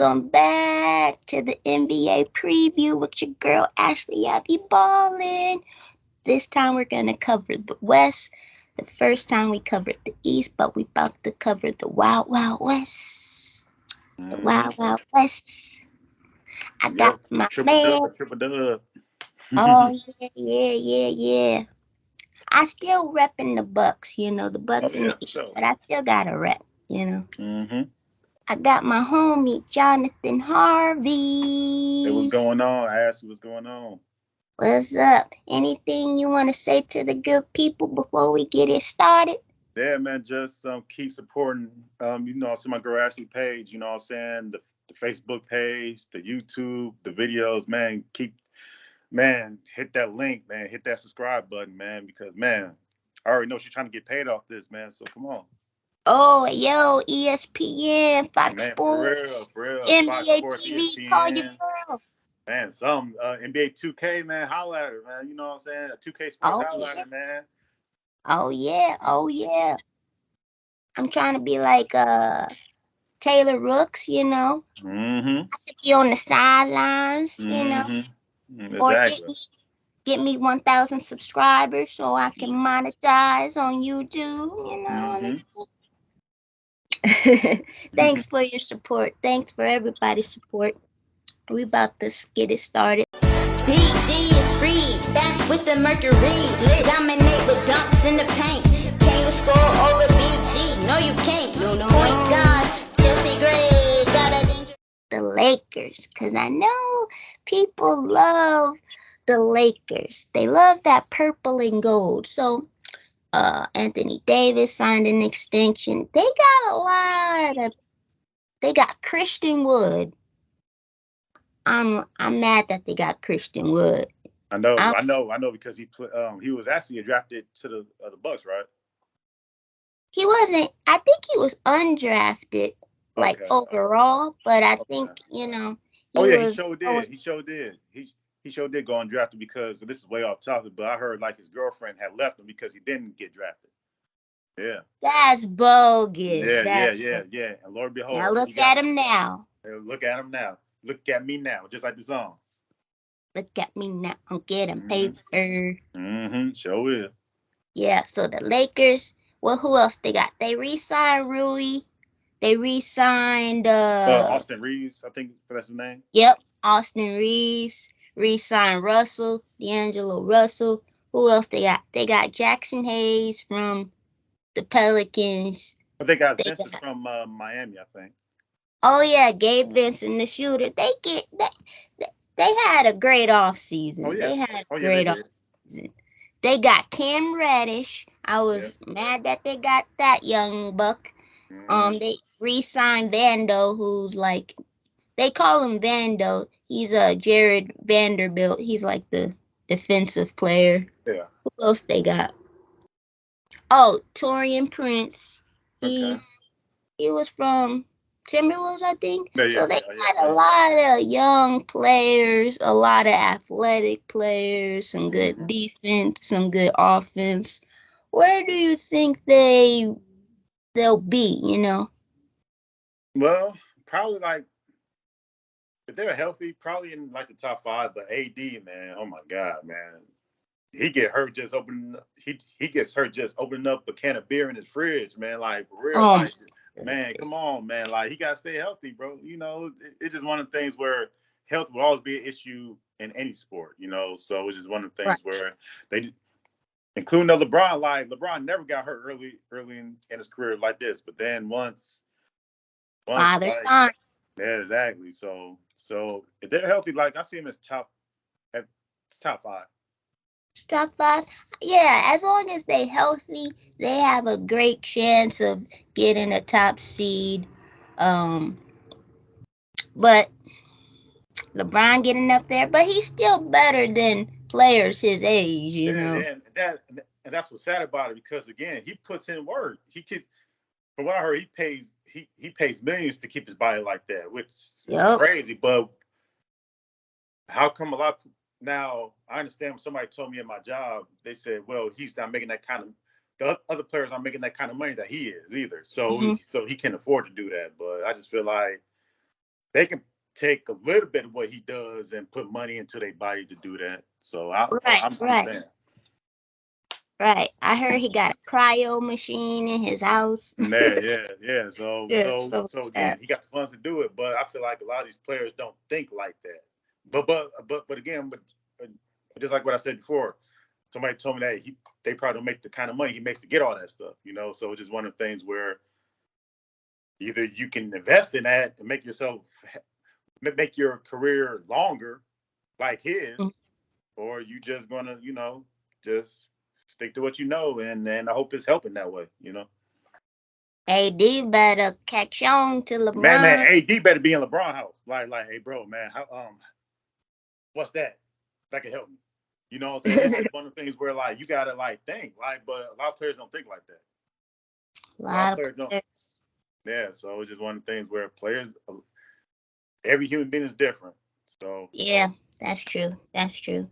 Welcome back to the NBA preview with your girl Ashley. I be balling. This time we're gonna cover the West. The first time we covered the East, but we about to cover the Wild Wild West. The Wild Wild West. I got my Triple man. dub, triple dub. Oh yeah. I still repping the Bucks. The Bucks in the East, Sure. but I still got a rep. Mm-hmm. I got my homie Jonathan Harvey. Hey, what's going on? I asked you what's going on. What's up? Anything you want to say to the good people before we get it started? Yeah, man, just keep supporting to my girl Ashley page, what I'm saying, the Facebook page, the YouTube, the videos, man, hit that link, man, hit that subscribe button, man, because man, I already know she's trying to get paid off this, man. So come on. Oh, yo, ESPN, Fox Man, Sports, for real. Fox NBA Sports, TV, call your ESPN. girl. Man, some NBA 2K, man, holla at her, man. You know what I'm saying? A 2K Sports Oh, holla at yeah. her, man. Oh, yeah. I'm trying to be like Taylor Rooks, Mm-hmm. I could be on the sidelines, or Exactly. get me 1,000 subscribers so I can monetize on YouTube, Mm-hmm. Thanks for your support. Thanks for everybody's support. We about to get it started. BG is free, back with the Mercury. Dominate with dunks in the paint. Can you score over BG? No, you can't. Point guard, Chelsea Gray, got a danger. The Lakers, because I know people love the Lakers. They love that purple and gold. So, Anthony Davis signed an extension. They got Christian Wood. I'm mad that they got Christian Wood. I know because he was actually drafted to the Bucks, right? He wasn't. I think he was undrafted, overall. But I think he he was. sure did. He sure did. He sure did go undrafted because this is way off topic, but I heard like his girlfriend had left him because he didn't get drafted. Yeah. That's bogus. Yeah. And Lord behold, now look at him now. Look at him now. Look at me now, just like the song. Look at me now. I'm getting paper. Mm-hmm. Sure is. Yeah. So the Lakers. Well, who else they got? They re-signed Rui. They re-signed Austin Reeves, I think that's his name. Yep, Austin Reeves. Re-signed Russell, D'Angelo Russell. Who else they got? They got Jackson Hayes from the Pelicans. But they got Vincent from Miami, I think. Oh yeah, Gabe Vincent, the shooter. They had a great offseason. Oh, yeah. They had a great offseason. They got Cam Reddish. I was mad that they got that young buck. They re-signed Vando, who's like, they call him Vando. He's Jared Vanderbilt. He's like the defensive player. Yeah. Who else they got? Oh, Taurean Prince. He was from Timberwolves, I think. So they got a lot of young players, a lot of athletic players, some good defense, some good offense. Where do you think they'll be, Well, probably like if they're healthy, probably in like the top 5. But AD, man, oh my God, man, he gets hurt just opening up a can of beer in his fridge, man. Like for real, man, come on, man. Like he gotta stay healthy, bro. It's just one of the things where health will always be an issue in any sport. So it's just one of the things where they, including LeBron. Like LeBron never got hurt early in his career like this, but then once father son. Yeah, exactly. So if they're healthy, like I see him as top 5. Top 5? Yeah, as long as they healthy, they have a great chance of getting a top seed. But LeBron getting up there, but he's still better than players his age, And that's what's sad about it, because again, he puts in work. From what I heard, he pays millions to keep his body like that, which is crazy. But how come now I understand when somebody told me at my job, they said, well, he's not making that kind of, the other players aren't making that kind of money that he is either. So so he can afford to do that. But I just feel like they can take a little bit of what he does and put money into their body to do that. So I'm saying. Right. I heard he got a cryo machine in his house. Yeah. So yeah. again, he got the funds to do it, but I feel like a lot of these players don't think like that. But again, just like what I said before, somebody told me that they probably don't make the kind of money he makes to get all that stuff, you know. So it's just one of the things where either you can invest in that and make your career longer, like his, or you just gonna, you know, just stick to what you know, and I hope it's helping that way, you know. AD better catch on to LeBron. Man, AD better be in LeBron house. Like, hey, bro, man, how, what's that? That can help me. You know what I'm saying? It's just one of the things where, like, you gotta like think, like, but a lot of players don't think like that. A lot of players don't. Yeah, so it's just one of the things where players, every human being is different. So yeah, that's true. That's true.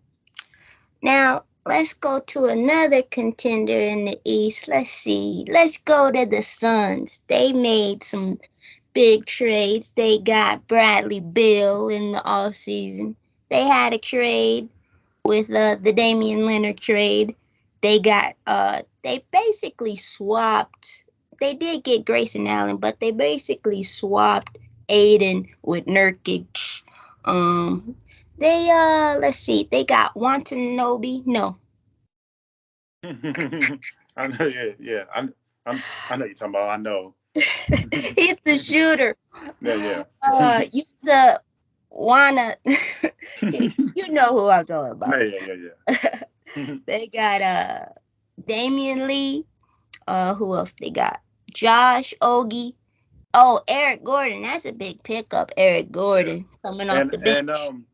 Now let's go to another contender in the East. Let's see. Let's go to the Suns. They made some big trades. They got Bradley Beal in the offseason. They had a trade with the Damian Lillard trade. They got they basically swapped. They did get Grayson Allen, but they basically swapped Aiden with Nurkic. They let's see. They got Watanabe. No. I know, yeah. I know you're talking about. I know. He's the shooter. Yeah. You the wanna. You know who I'm talking about. Yeah. They got Damian Lee. Who else they got? Josh Ogie. Oh, Eric Gordon. That's a big pickup. Eric Gordon coming off the bench. And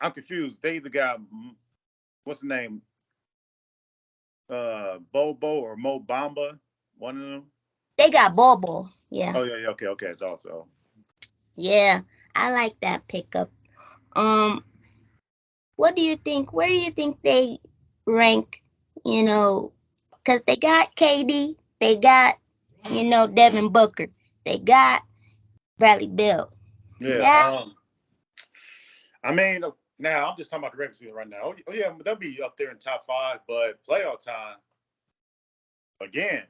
I'm confused. They either got what's the name? Bobo or Mo Bamba. One of them. They got Bobo. Yeah. Oh yeah. Okay. It's also. Yeah, I like that pickup. What do you think? Where do you think they rank? You know, because they got KD, they got, you know, Devin Booker, they got Bradley Beal. Yeah. I mean, now I'm just talking about the regular season right now. Oh yeah, they'll be up there in top 5, but playoff time. Again,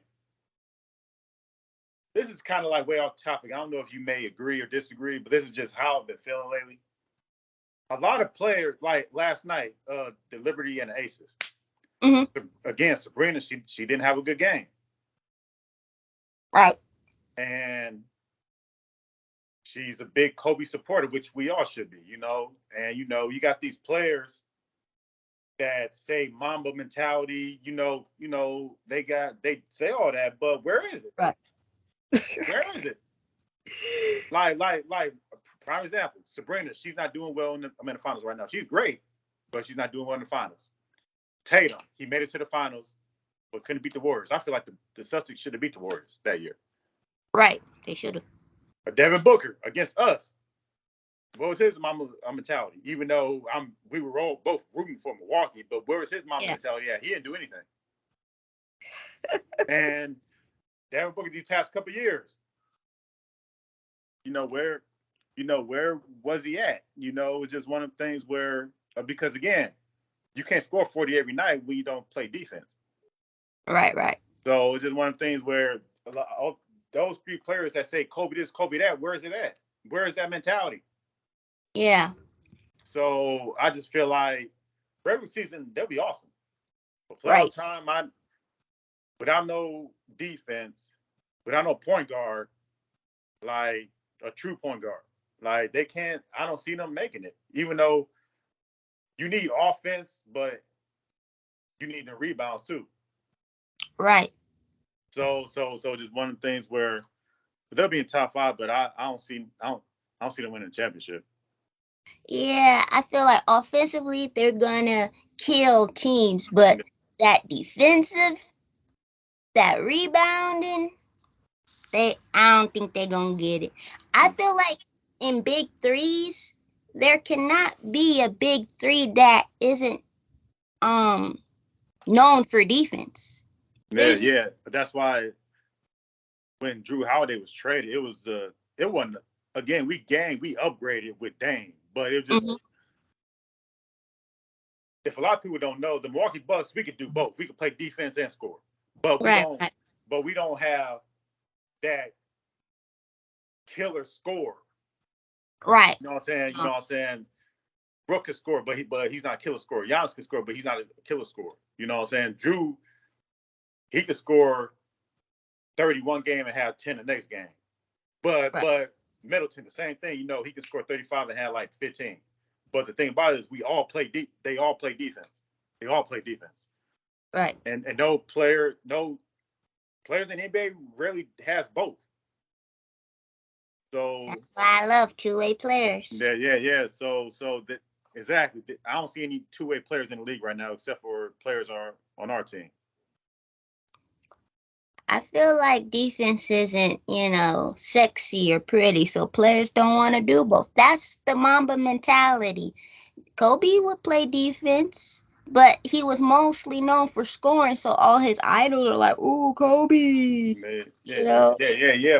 this is kind of like way off topic. I don't know if you may agree or disagree, but this is just how I've been feeling lately. A lot of players, like last night, the Liberty and the Aces. Mm-hmm. Again, Sabrina, she didn't have a good game. Right. And she's a big Kobe supporter, which we all should be, you know. And, you know, you got these players that say Mamba mentality, you know, they say all that, but where is it? Right. Where is it? Like, prime example, Sabrina, she's not doing well in the finals right now. She's great, but she's not doing well in the finals. Tatum, he made it to the finals, but couldn't beat the Warriors. I feel like the Celtics should have beat the Warriors that year. Right, they should have. Devin Booker against us. What was his mama mentality? Even though we were all both rooting for Milwaukee, but where was his mama mentality? Yeah, he didn't do anything. And Devin Booker these past couple of years, where was he at? It's just one of the things where because again, you can't score 40 every night when you don't play defense. Right. So it's just one of the things where those three players that say Kobe this, Kobe that, where is it at? Where is that mentality? Yeah. So I just feel like regular season, they'll be awesome. But playoff time, without no defense, without no point guard, like a true point guard, like I don't see them making it. Even though you need offense, but you need the rebounds too. Right. So just one of the things where they'll be in top 5, but I don't see them winning the championship. Yeah, I feel like offensively they're gonna kill teams, but that defensive, that rebounding, I don't think they're gonna get it. I feel like in big threes, there cannot be a big three that isn't known for defense. Yeah. That's why when Jrue Holiday was traded, it wasn't again, we upgraded with Dame, but it just if a lot of people don't know, the Milwaukee Bucks, we could do both. We could play defense and score, but we don't. Right. But we don't have that killer score. Right. You know what I'm saying? Brook can score, but he's not a killer scorer. Giannis can score, but he's not a killer scorer. You know what I'm saying? Jrue, he could score 31 game and have 10 the next game. But Middleton, the same thing. You know, he can score 35 and have like 15. But the thing about it is we all play they all play defense. They all play defense. Right. And no players in the NBA really has both. So that's why I love two-way players. Yeah. So that exactly. I don't see any two-way players in the league right now except for players on our team. I feel like defense isn't, sexy or pretty, so players don't want to do both. That's the Mamba mentality. Kobe would play defense, but he was mostly known for scoring, so all his idols are like, "Ooh, Kobe." Yeah.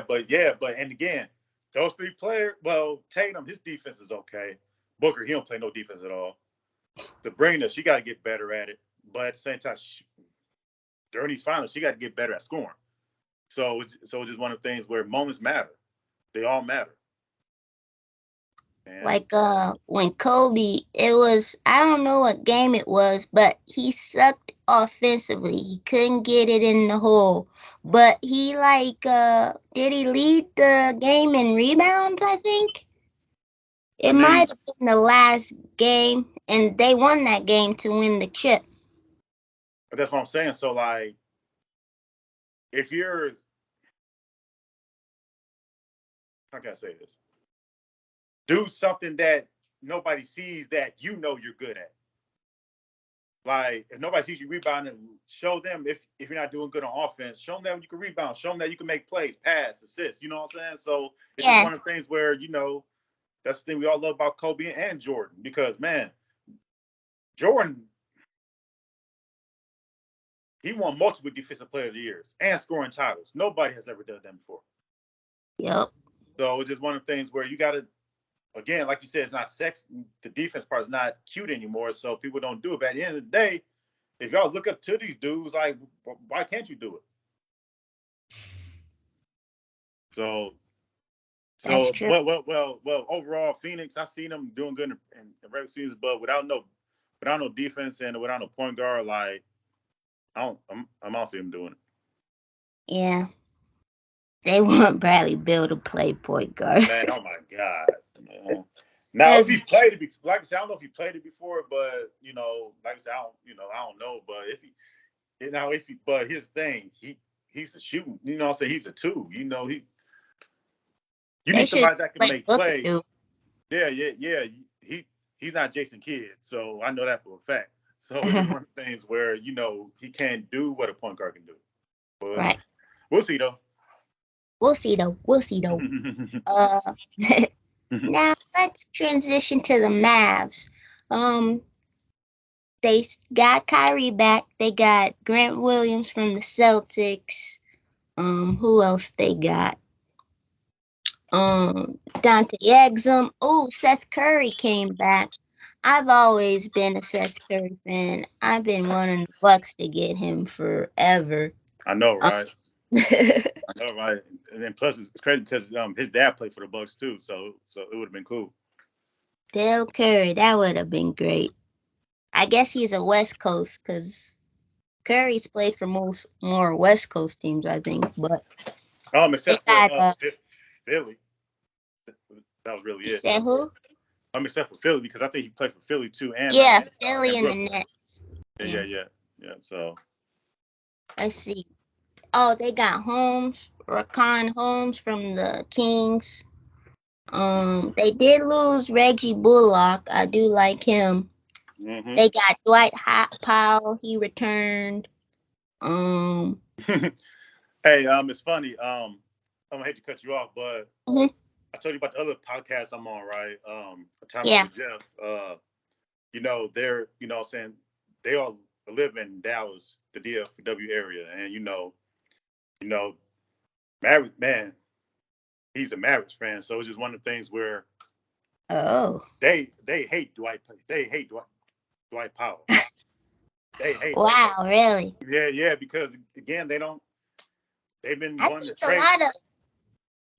But and again, those three players. Well, Tatum, his defense is okay. Booker, he don't play no defense at all. Sabrina, she got to get better at it, but at the same time, during these finals, she got to get better at scoring. So it's just one of the things where moments matter. They all matter. And like when Kobe, it was, I don't know what game it was, but he sucked offensively. He couldn't get it in the hole. But he did he lead the game in rebounds, I think? It might have been the last game, and they won that game to win the chip. But that's what I'm saying. So, like, if you're, how can I say this? Do something that nobody sees that you know you're good at. Like, if nobody sees you rebounding, show them if you're not doing good on offense, show them you can rebound, show them that you can make plays, pass, assist. You know what I'm saying? So it's just one of the things where, that's the thing we all love about Kobe and Jordan. Because, man, Jordan, he won multiple defensive player of the years and scoring titles. Nobody has ever done that before. Yep. So it's just one of the things where you got to, again, like you said, it's not sex. The defense part is not cute anymore, so people don't do it. But at the end of the day, if y'all look up to these dudes, like, why can't you do it? So well, overall, Phoenix, I seen them doing good in regular seasons, but without no defense and without no point guard, like, I'm also them doing it. Yeah. They want Bradley Beal to play point guard. Man, oh my God. Man. Now, if he played it before, like I said, I don't know if he played it before, but like I said, I don't know. But but his thing, he's a shooting. I'm saying he's a two. You need somebody that can make plays. Yeah. He's not Jason Kidd, so I know that for a fact. So it's one of the things where he can't do what a point guard can do. But right. We'll see though. Now let's transition to the Mavs. They got Kyrie back. They got Grant Williams from the Celtics. Who else they got? Dante Exum. Oh, Seth Curry came back. I've always been a Seth Curry fan. I've been wanting the Bucks to get him forever. I know, right? I know, right? And then plus it's crazy because his dad played for the Bucks too, so it would have been cool. Dale Curry, that would have been great. I guess he's a West Coast because Curry's played for more West Coast teams, I think. But except for Philly, that was really it. Said who? Except for Philly because I think he played for Philly too, and Philly and the Nets. Yeah. So let's see. Oh, they got Rakan Holmes from the Kings. They did lose Reggie Bullock. I do like him. Mm-hmm. They got Dwight Powell. He returned. Hey, it's funny. I'm gonna hate to cut you off, but I told you about the other podcast I'm on, right? With Jeff. They're saying they all live in Dallas, the DFW area, and Maverick, man, he's a Mavericks fan, so it's just one of the things where they hate Dwight. They hate Dwight Powell. They hate. Wow, him. Really? Yeah, because again, they've been wanting to trade.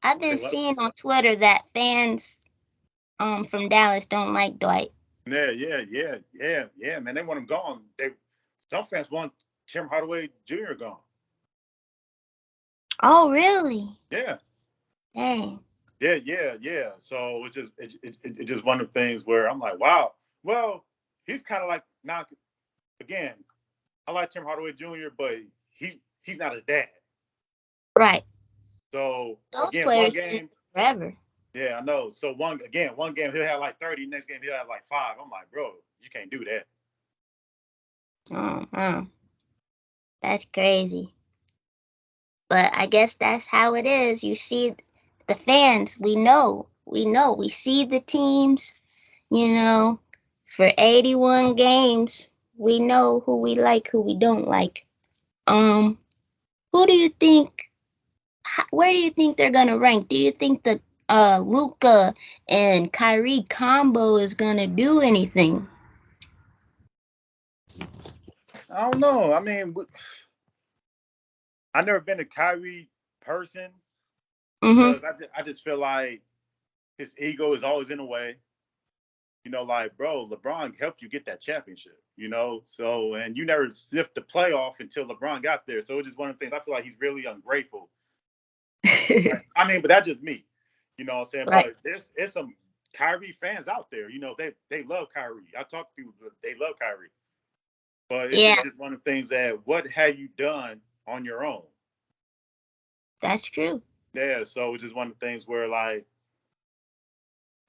I've been seeing on Twitter that fans from Dallas don't like Dwight. Yeah, man. They want him gone. Some fans want Tim Hardaway Jr. gone. Oh, really? Yeah. Dang. Yeah. So it's just one of the things where I'm like, wow. Well, he's kind of like not. Again, I like Tim Hardaway Jr., but he's not his dad. Right. So those again, players one game forever. Yeah, I know. So one game he'll have like 30. Next game he'll have like 5. I'm like, bro, you can't do that. Oh, that's crazy. But I guess that's how it is. You see, the fans, we know. We see the teams, for 81 games. We know who we like, who we don't like. Who do you think? Where do you think they're gonna rank? Do you think the Luka and Kyrie combo is gonna do anything? I don't know. I mean, I've never been a Kyrie person because I just feel like his ego is always in the way. Like, bro, LeBron helped you get that championship, So, and you never sniffed the playoff until LeBron got there. So it's just one of the things I feel like he's really ungrateful. I mean, but that's just me. You know what I'm saying? Right. But there's some Kyrie fans out there. They love Kyrie. I talk to people, they love Kyrie. But it's just one of the things that what have you done on your own? That's true. Yeah, so it's just one of the things where, like,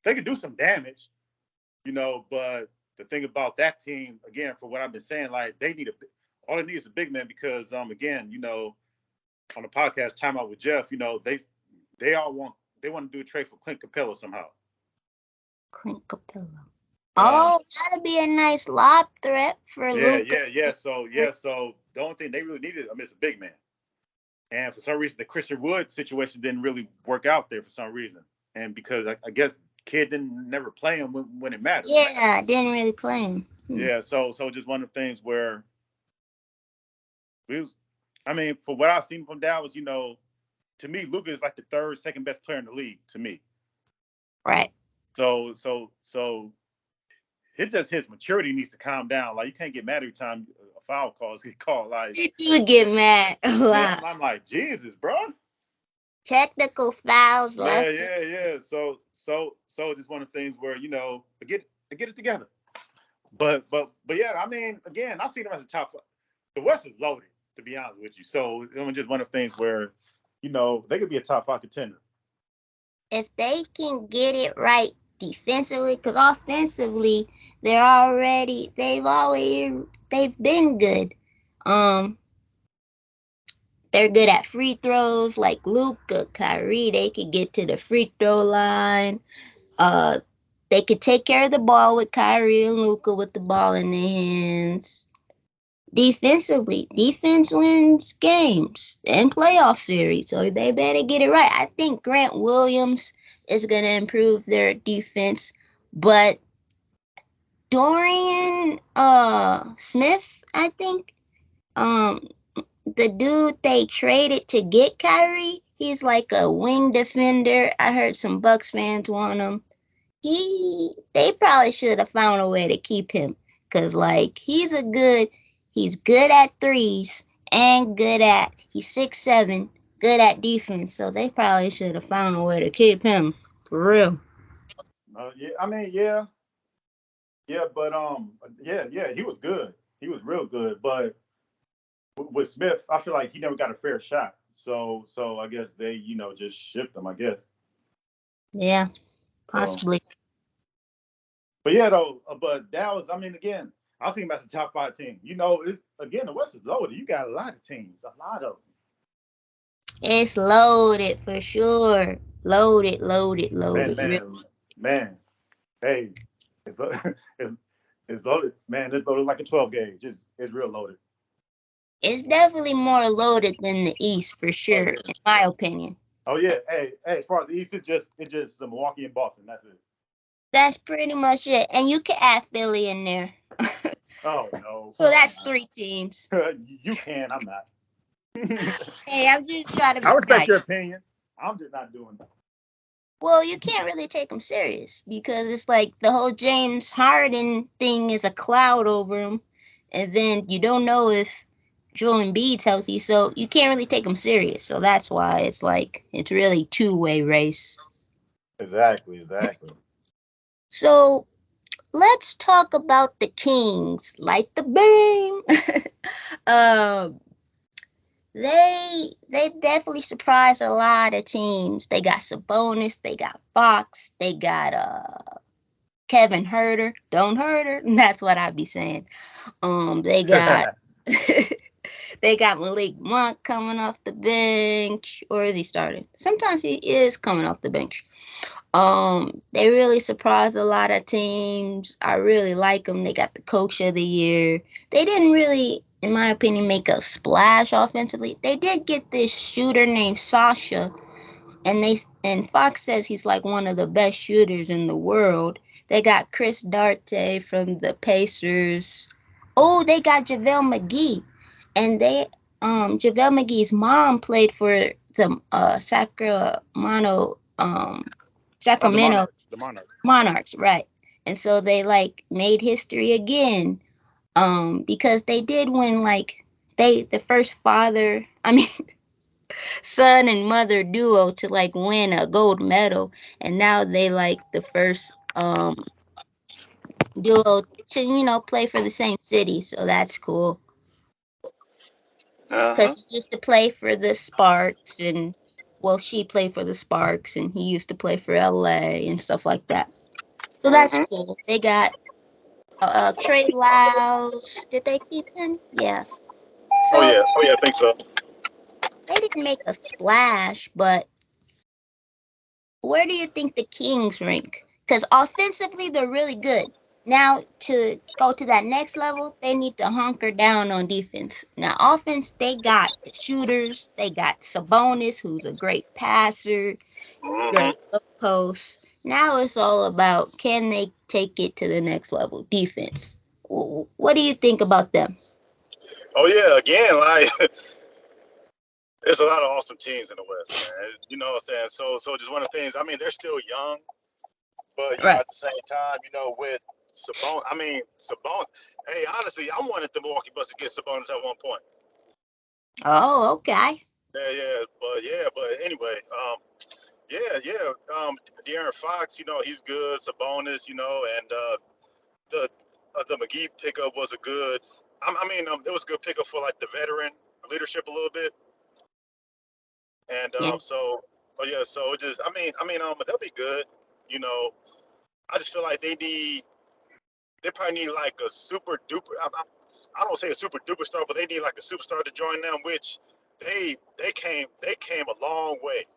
they could do some damage, but the thing about that team, again, for what I've been saying, like, all they need is a big man because, again, on the podcast, Time Out with Jeff, they want to do a trade for Clint Capella somehow. Clint Capella. That'd be a nice lob threat for Luka. Yeah. So the only thing they really needed is a big man. And for some reason, the Christian Wood situation didn't really work out there for some reason. And because I guess Kid didn't never play him when it mattered. Yeah, didn't really play him. Yeah, so just one of the things where for what I've seen from Dallas, to me, Luka is like the second best player in the league to me. Right. So it just his maturity needs to calm down. Like, you can't get mad every time a foul calls get called. Like, you get mad a lot. Man, I'm like, Jesus, bro. Technical fouls. Yeah. So just one of the things where get it together. But yeah, I mean, again, I see them as a top 5. The West is loaded, to be honest with you. So it's just one of the things where they could be a top 5 contender if they can get it right defensively, because offensively they've been good. They're good at free throws, like Luka, Kyrie. They could get to the free throw line. They could take care of the ball with Kyrie and Luka with the ball in their hands. Defensively, defense wins games and playoff series, so they better get it right. I think Grant Williams is going to improve their defense, but Dorian Smith, I think, the dude they traded to get Kyrie, he's like a wing defender. I heard some Bucks fans want him. They probably should have found a way to keep him, because he's good at threes and he's 6'7", good at defense. So they probably should have found a way to keep him, for real. Yeah, but he was good. He was real good. But with Smith, I feel like he never got a fair shot. So I guess they, just shipped him, I guess. Yeah, possibly. But yeah, though, but Dallas, I mean, again, I think that's the top 5 team. Again, the West is loaded. You got a lot of teams, a lot of them. It's loaded for sure. Loaded. Man. Hey, it's loaded. Man, it's loaded like a 12 gauge. It's real loaded. It's definitely more loaded than the East, for sure, in my opinion. Oh yeah, hey, as far as the East, it's just the Milwaukee and Boston. That's it. That's pretty much it, and you can add Philly in there. Oh no. So that's 3 teams. You can. I'm not. Hey, I'm just trying to be I respect nice. your opinion. I'm just not doing that. Well, you can't really take them serious because it's like the whole James Harden thing is a cloud over him, and then you don't know if Joel Embiid's healthy, so you can't really take him serious. So that's why it's like it's really two-way race. Exactly. So let's talk about the Kings. Light the beam. They definitely surprised a lot of teams. They got Sabonis, they got Fox, they got Kevin Herter. Don't hurt her. That's what I'd be saying. They got they got Malik Monk coming off the bench, or is he starting? Sometimes he is coming off the bench. They really surprised a lot of teams. I really like them. They got the coach of the year. They didn't really, in my opinion, make a splash offensively. They did get this shooter named Sasha, and Fox says he's like one of the best shooters in the world. They got Chris Duarte from the Pacers. Oh, they got JaVale McGee, and JaVale McGee's mom played for the Sacramento the Monarchs, right? And so they like made history again, because they did win the first son and mother duo to like win a gold medal, and now they like the first duo to play for the same city, so that's cool. Because he used to play for the Sparks, and she played for the Sparks, and he used to play for LA and stuff like that. So that's cool. They got Trey Lyles. Did they keep him? Yeah. So I think so. they didn't make a splash, but where do you think the Kings rank? Because offensively, they're really good. Now, to go to that next level, they need to hunker down on defense. Now, offense, they got the shooters. They got Sabonis, who's a great passer, great post. Now it's all about, can they take it to the next level? Defense. What do you think about them? Oh yeah, again, like there's a lot of awesome teams in the West, man. You know what I'm saying? So just one of the things. I mean, they're still young, but Right. at the same time, with Sabonis. Hey, honestly, I wanted the Milwaukee Bucks to get Sabonis at one point. Oh, okay. But anyway, De'Aaron Fox, he's good. Sabonis, and the McGee pickup was a good. It was a good pickup for like the veteran leadership a little bit. And so it just, they'll be good. I just feel like they probably need like a super duper. I don't say a super duper star, but they need like a superstar to join them, which they came a long way.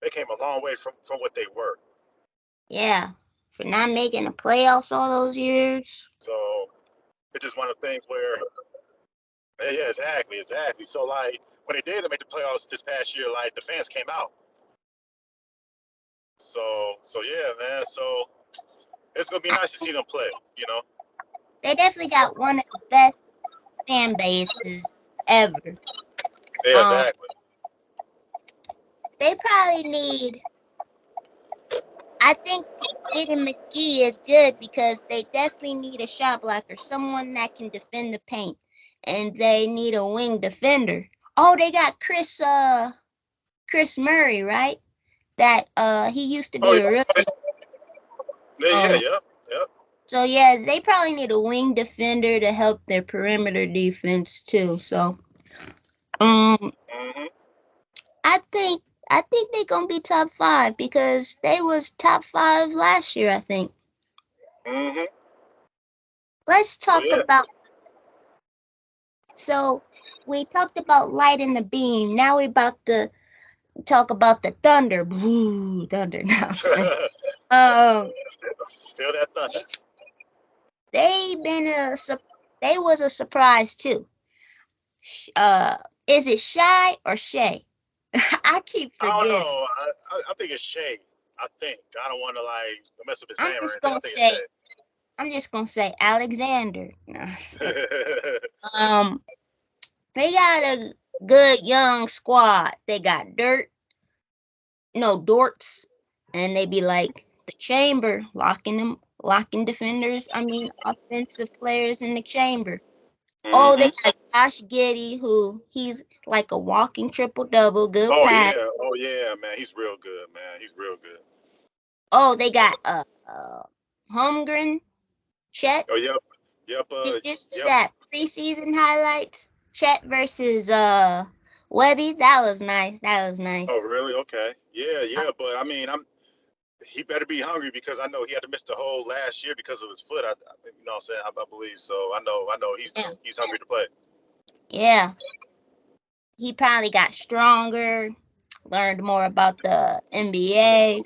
They came a long way from what they were. Yeah, for not making the playoffs all those years. So it's just one of the things where, yeah, exactly. So like when they did make the playoffs this past year, like the fans came out. So yeah, man. So it's gonna be nice to see them play. They definitely got one of the best fan bases ever. Yeah, exactly. They probably need. I think getting McGee is good because they definitely need a shot blocker, someone that can defend the paint, and they need a wing defender. Oh, they got Chris Murray, right? That he used to be a rookie. Yep. So yeah, they probably need a wing defender to help their perimeter defense too. So, I think they're gonna be top 5 because they was top 5 last year, I think. Let's talk about. So we talked about lighting the beam. Now we're about to talk about the thunder. Blue thunder now. Feel that thunder. They was a surprise too. Is it Shy or Shay? I I keep forgetting. I don't know. I think it's Shea. I think. I don't want to like mess up his name or anything. I think it's Shea. I'm just gonna say Alexander. No. They got a good young squad. They got Dorts, and they be like the chamber, locking defenders. I mean, offensive players in the chamber. Mm-hmm. Oh, they got Josh Giddey, who he's like a walking triple-double, good pass. Yeah. Oh, yeah, man. He's real good, man. He's real good. Oh, they got Holmgren, Chet. Oh, yep. Did you see that preseason highlights? Chet versus Webby? That was nice. Oh, really? Okay. Yeah. But, I mean, he better be hungry because I know he had to miss the whole last year because of his foot. You know what I'm saying? I believe so. I know he's hungry to play. Yeah. He probably got stronger, learned more about the NBA.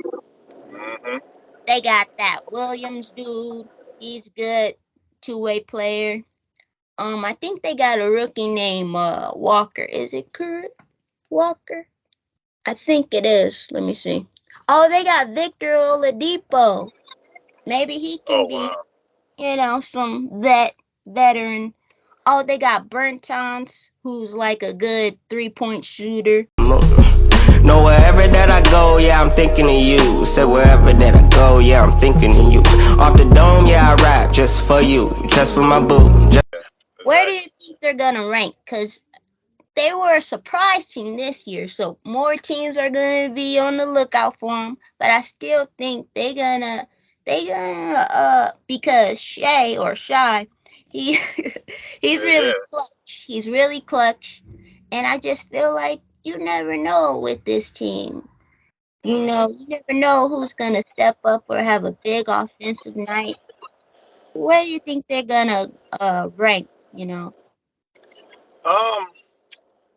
Mm-hmm. They got that Williams dude. He's good, two-way player. I think they got a rookie named Walker. Is it Kurt Walker? I think it is. Let me see. Oh, they got Victor Oladipo. Maybe he can be, some veteran. Oh, they got Bertans, who's like a good 3-point shooter. No, wherever that I go, yeah, I'm thinking of you. Say wherever that I go, yeah, I'm thinking of you. Off the dome, yeah, I rap just for you, just for my boo. Where do you think they're gonna rank? Because they were a surprise team this year, so more teams are gonna be on the lookout for them. But I still think they gonna because Shy, he's really clutch. He's really clutch, and I just feel like you never know with this team. You never know who's gonna step up or have a big offensive night. Where do you think they're gonna rank?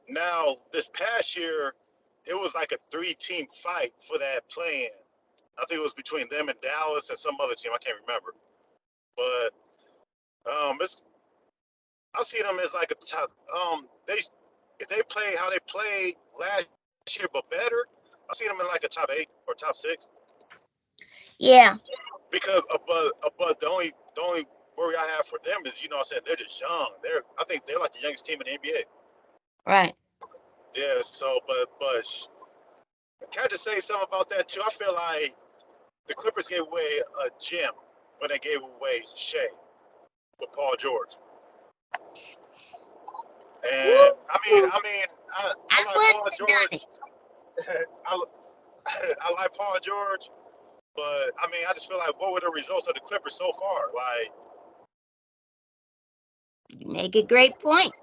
Now this past year, it was like a 3-team fight for that play-in. I think it was between them and Dallas and some other team. I can't remember, but I see them as like a top. If they play how they played last year but better, I see them in like a top 8 or top 6. Yeah. Because but the only worry I have for them is, what I'm saying, they're just young. I think they're like the youngest team in the NBA. Right. Yeah. So, but can I just say something about that too? I feel like the Clippers gave away a gem when they gave away Shea for Paul George. And I like Paul George. I like Paul George, but I just feel like, what were the results of the Clippers so far? Like, you make a great point.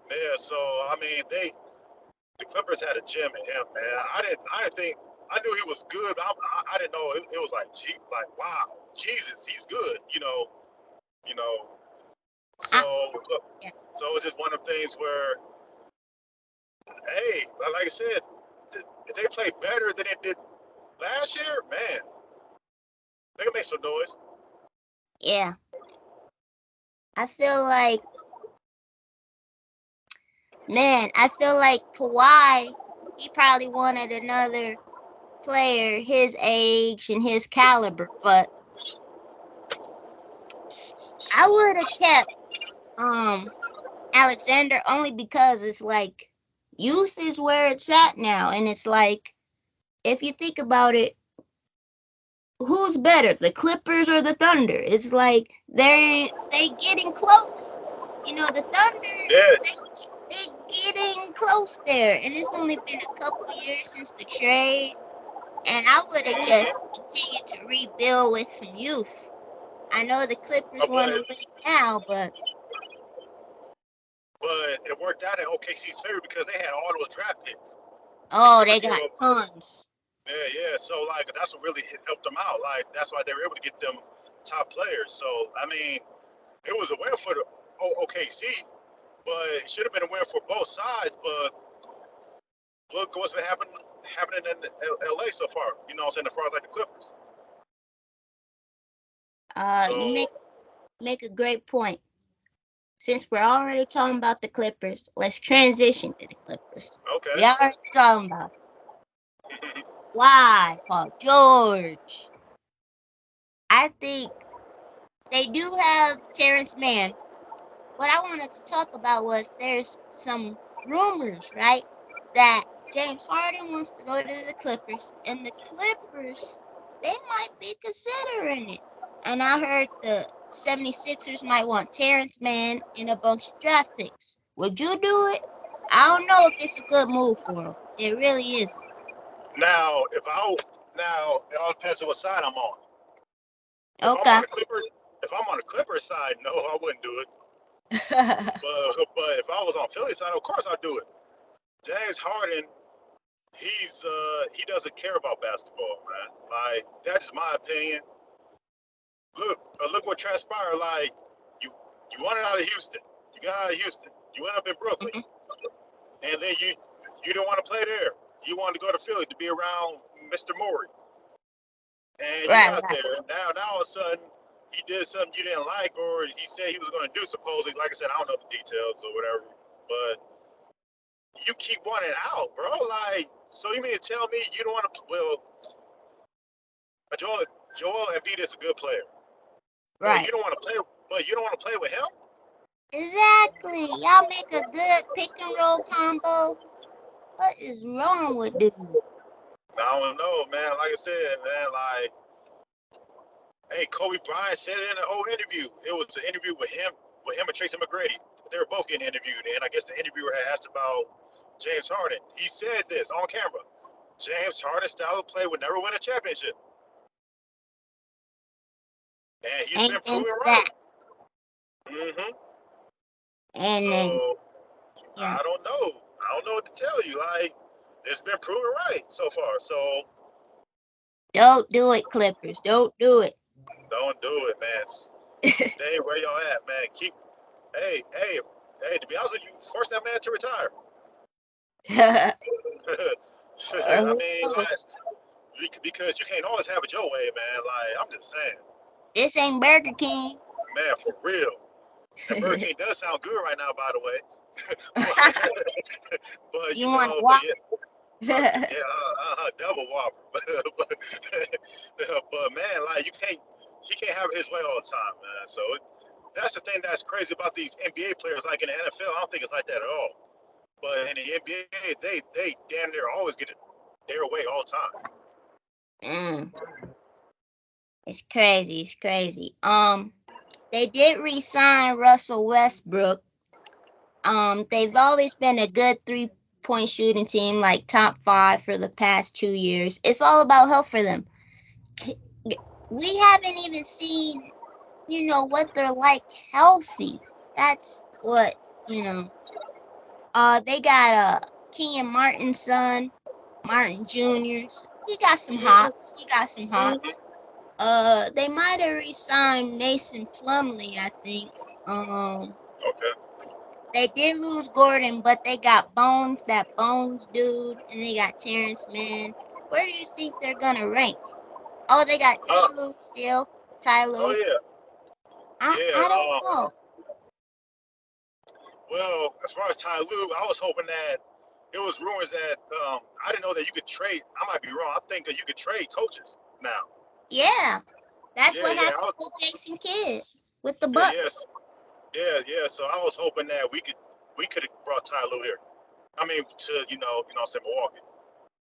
Yeah, so the Clippers had a gem in him, man. I didn't think. I knew he was good, but I didn't know it was like, wow, Jesus, he's good, So it's just one of the things where, hey, like I said, if they play better than they did last year, man, they can make some noise. Yeah. I feel like Kawhi, he probably wanted another player his age and his caliber, but I would have kept Alexander only because it's like youth is where it's at now, and it's like if you think about it, who's better, the Clippers or the Thunder? It's like they getting close. The Thunder, they getting close there, and it's only been a couple years since the trade, and I would have just continued to rebuild with some youth. I know the Clippers want to win now, but it worked out in OKC's favor because they had all those draft picks. Oh, they got tons. Yeah. So that's what really helped them out. Like that's why they were able to get them top players. So it was a win for the OKC, but it should have been a win for both sides. But look what's been happening in LA so far. As far as like the Clippers. You make a great point. Since we're already talking about the Clippers, let's transition to the Clippers. Okay. We already talking about it. Why, Paul George? I think they do have Terrence Mann. What I wanted to talk about was there's some rumors, right, that James Harden wants to go to the Clippers, and the Clippers, they might be considering it. And I heard the 76ers might want Terrence Mann and a bunch of draft picks. Would you do it? I don't know if it's a good move for them. It really isn't. Now, it all depends on what side I'm on. If Okay. I'm on the Clippers side, no, I wouldn't do it. but if I was on Philly side, of course I'd do it. James Harden, he doesn't care about basketball, man. Like, that's my opinion. Look what transpired. Like, you wanted out of Houston. You got out of Houston. You went up in Brooklyn, and then you didn't want to play there. You wanted to go to Philly to be around Mr. Morey, and you got there. Now all of a sudden, he did something you didn't like, or he said he was going to do. Supposedly, like I said, I don't know the details or whatever, but you keep wanting out, bro. Like, so you mean to tell me you don't want to? Well, Joel Embiid is a good player. Right. But you don't want to play. But you don't want to play with him. Exactly. Y'all make a good pick and roll combo. What is wrong with dude? I don't know, man. Like I said, man, like, hey, Kobe Bryant said it in an old interview. It was an interview with him and Tracy McGrady. They were both getting interviewed, and I guess the interviewer had asked about James Harden. He said this on camera: James Harden's style of play would never win a championship, and he's been proven right. And so then, I don't know. I don't know what to tell you. Like, it's been proven right so far. So don't do it, Clippers. Don't do it. Don't do it, man. Stay where y'all at, man. Hey. To be honest with you, force that man to retire. I mean, like, because you can't always have it your way, man. Like, I'm just saying. This ain't Burger King. Man, for real. And Burger King does sound good right now, by the way. but you want to walk? Double Whopper. but man, like, he can't have it his way all the time, man. So that's the thing that's crazy about these NBA players. Like in the NFL, I don't think it's like that at all. But in the NBA, they damn near always get it their way all the time. It's crazy. It's crazy. They did re-sign Russell Westbrook. They've always been a good 3-point shooting team, like top 5 for the past 2 years. It's all about health for them. We haven't even seen, what they're like healthy. That's what, They got Kenyon Martin's son, Martin Jr. So he got some hops. They might have re-signed Mason Plumlee, I think. Okay. They did lose Gordon, but they got that Bones dude, and they got Terrence Mann. Where do you think they're gonna rank? Oh, they got Ty Lue still. Ty Lue. Oh yeah. I don't know. Well, as far as Ty Lue, I was hoping that it was rumors that I didn't know that you could trade. I might be wrong. I think that you could trade coaches now. Yeah, that's what happened with Jason Kidd with the Bucks. Yeah. So I was hoping that we could have brought Ty Lue here. I mean, to say Milwaukee.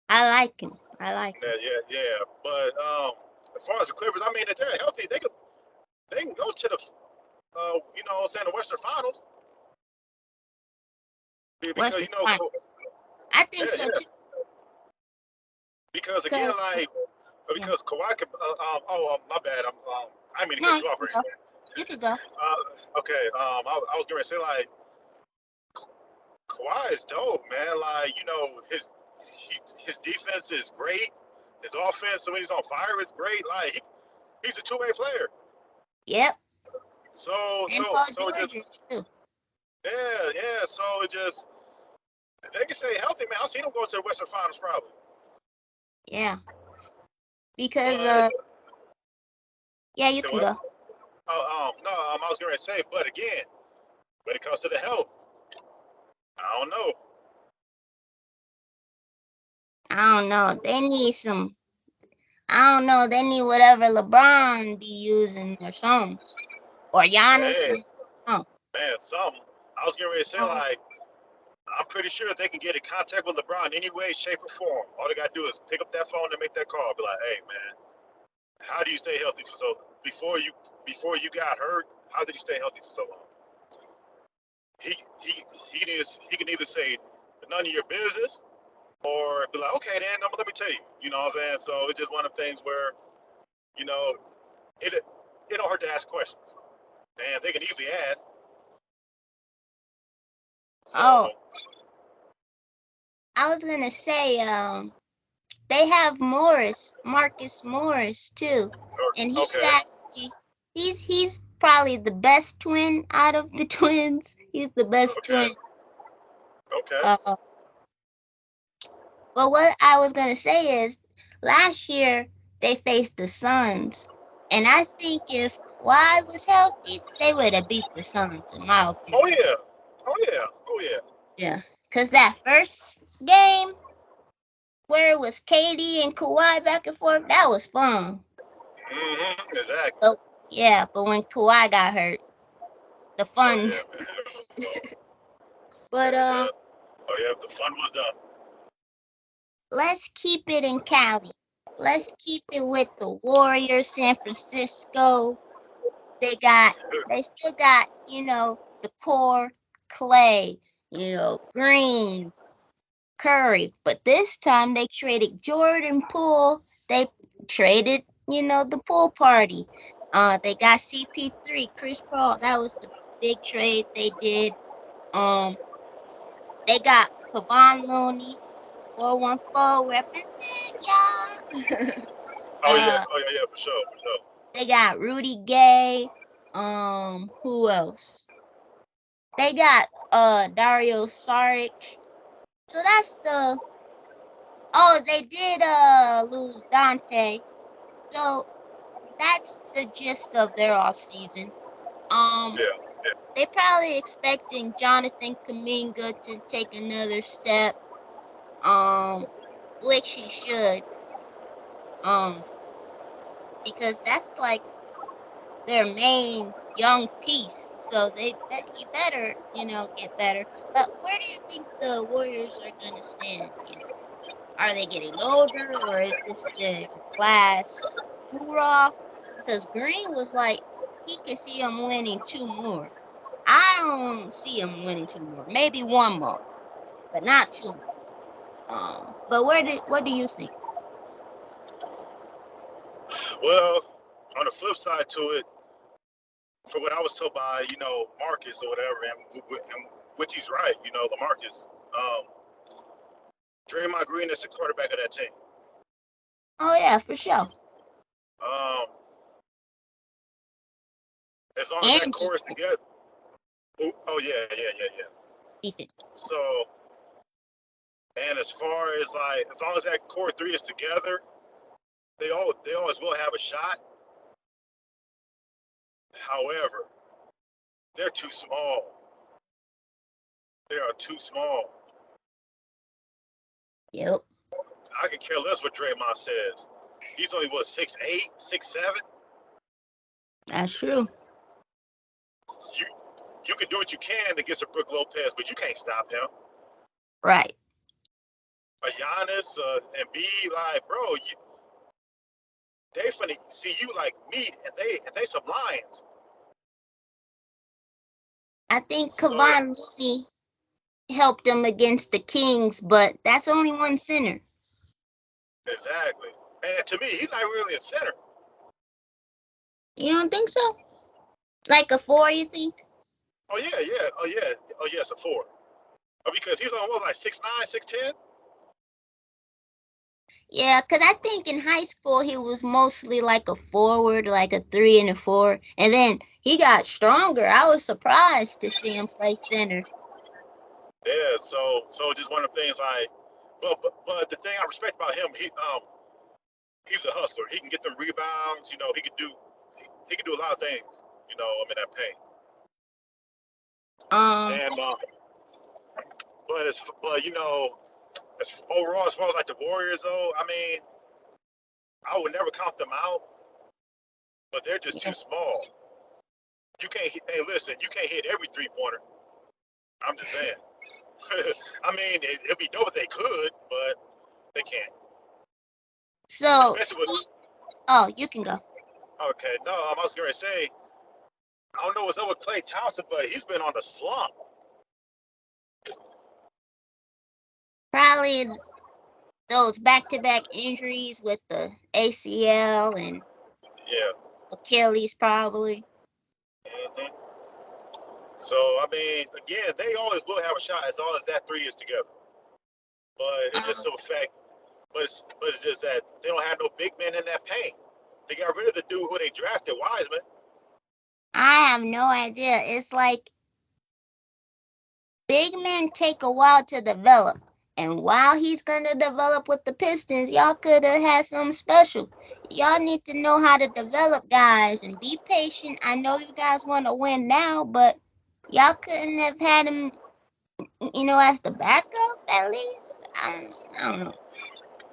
I like him. Yeah. But as far as the Clippers, I mean, if they're healthy, they can go to the the Western Finals. Because I think so too. Because again, because Kawhi can. My bad. I mean to cut you off. You can go. Okay. I was going to say, like, Kawhi is dope, man. Like, his defense is great. His offense, when he's on fire, is great. Like, he's a two-way player. Yep. So just too. Yeah. So it just, they can stay healthy, man. I've seen him go to the Western Finals probably. Yeah. Because you can go. No, I was going to say, but again, when it comes to the health, I don't know. I don't know. They need some. I don't know. They need whatever LeBron be using or something, or Giannis. Hey, man, something. I was getting ready to say, like, I'm pretty sure they can get in contact with LeBron any way, shape, or form. All they got to do is pick up that phone and make that call. Be like, hey, man, how do you stay healthy for so before you got hurt? How did you stay healthy for so long? He can either say none of your business or be like, okay, then let me tell you. You know what I'm saying? So it's just one of the things where, you know, it don't hurt to ask questions, and they can easily ask. So, I was gonna say, they have Marcus Morris too, and he's actually he's probably the best twin out of the twins. He's the best twin. Okay. But what I was gonna say is, last year they faced the Suns, and I think if Kawhi was healthy, they would have beat the Suns, in my opinion. Oh yeah. Yeah, because that first game where it was KD and Kawhi back and forth, that was fun. Exactly. But when Kawhi got hurt, the fun. But the fun was done. Let's keep it in Cali. Let's keep it with the Warriors, San Francisco. They still got, the core, Clay, Green, Curry. But this time they traded Jordan Poole. They traded, the pool party. They got CP3, Chris Paul. That was the big trade they did. They got Kevon Looney, 414 represent y'all. Oh yeah, for sure. They got Rudy Gay. Who else? They got Dario Saric. So that's they did lose Dante. So that's the gist of their off season. They probably expecting Jonathan Kuminga to take another step. Which he should. Because that's like their main young piece. So he better, get better. But where do you think the Warriors are gonna stand? Are they getting older, or is this the class hoorah? Because Green was like, he could see him winning 2 more. I don't see him winning 2 more. Maybe 1 more, but not 2 more. But what do you think? Well, on the flip side to it, for what I was told by, Marcus or whatever, and which he's right, LaMarcus, Draymond Green is the quarterback of that team. Oh yeah, for sure. As long as that core is together. Oh yeah. Defense. So, and as far as as long as that core 3 is together, they always will have a shot. However, they're too small. They are too small. Yep. I could care less what Draymond says. He's only 6'8", 6'7". That's true. You can do what you can against a Brook Lopez, but you can't stop him. Right. A Giannis and B, bro, they finna see you like meat, and they some lions. I think Kevon Looney helped them against the Kings, but that's only one center. Exactly. And to me, he's not really a center. You don't think so? Like a 4, you think? Oh yeah. It's a 4. Because he's on 6'9", 6'10". Yeah, because I think in high school he was mostly like a forward, like a 3 and a 4. And then he got stronger. I was surprised to see him play center. Yeah, so just one of the things but the thing I respect about him, he's a hustler. He can get them rebounds, he can do a lot of things, in that paint. And but overall, as far as like the Warriors, though, I mean, I would never count them out, but they're just too small. You can't. Hey, listen, you can't hit every 3-pointer. I'm just saying. I mean, it'd be dope if they could, but they can't. So, you can go. Okay, no, I was going to say, I don't know what's up with Klay Thompson, but he's been on the slump. Probably those back-to-back injuries with the ACL and Achilles, probably. Mm-hmm. So, I mean, again, they always will have a shot as long as that 3 is together. But it's just so fact. But it's just that they don't have no big men in that paint. They got rid of the dude who they drafted, Wiseman. I have no idea. It's like big men take a while to develop. And while he's going to develop with the Pistons, y'all could have had something special. Y'all need to know how to develop guys and be patient. I know you guys want to win now, but y'all couldn't have had him, as the backup at least. I don't know.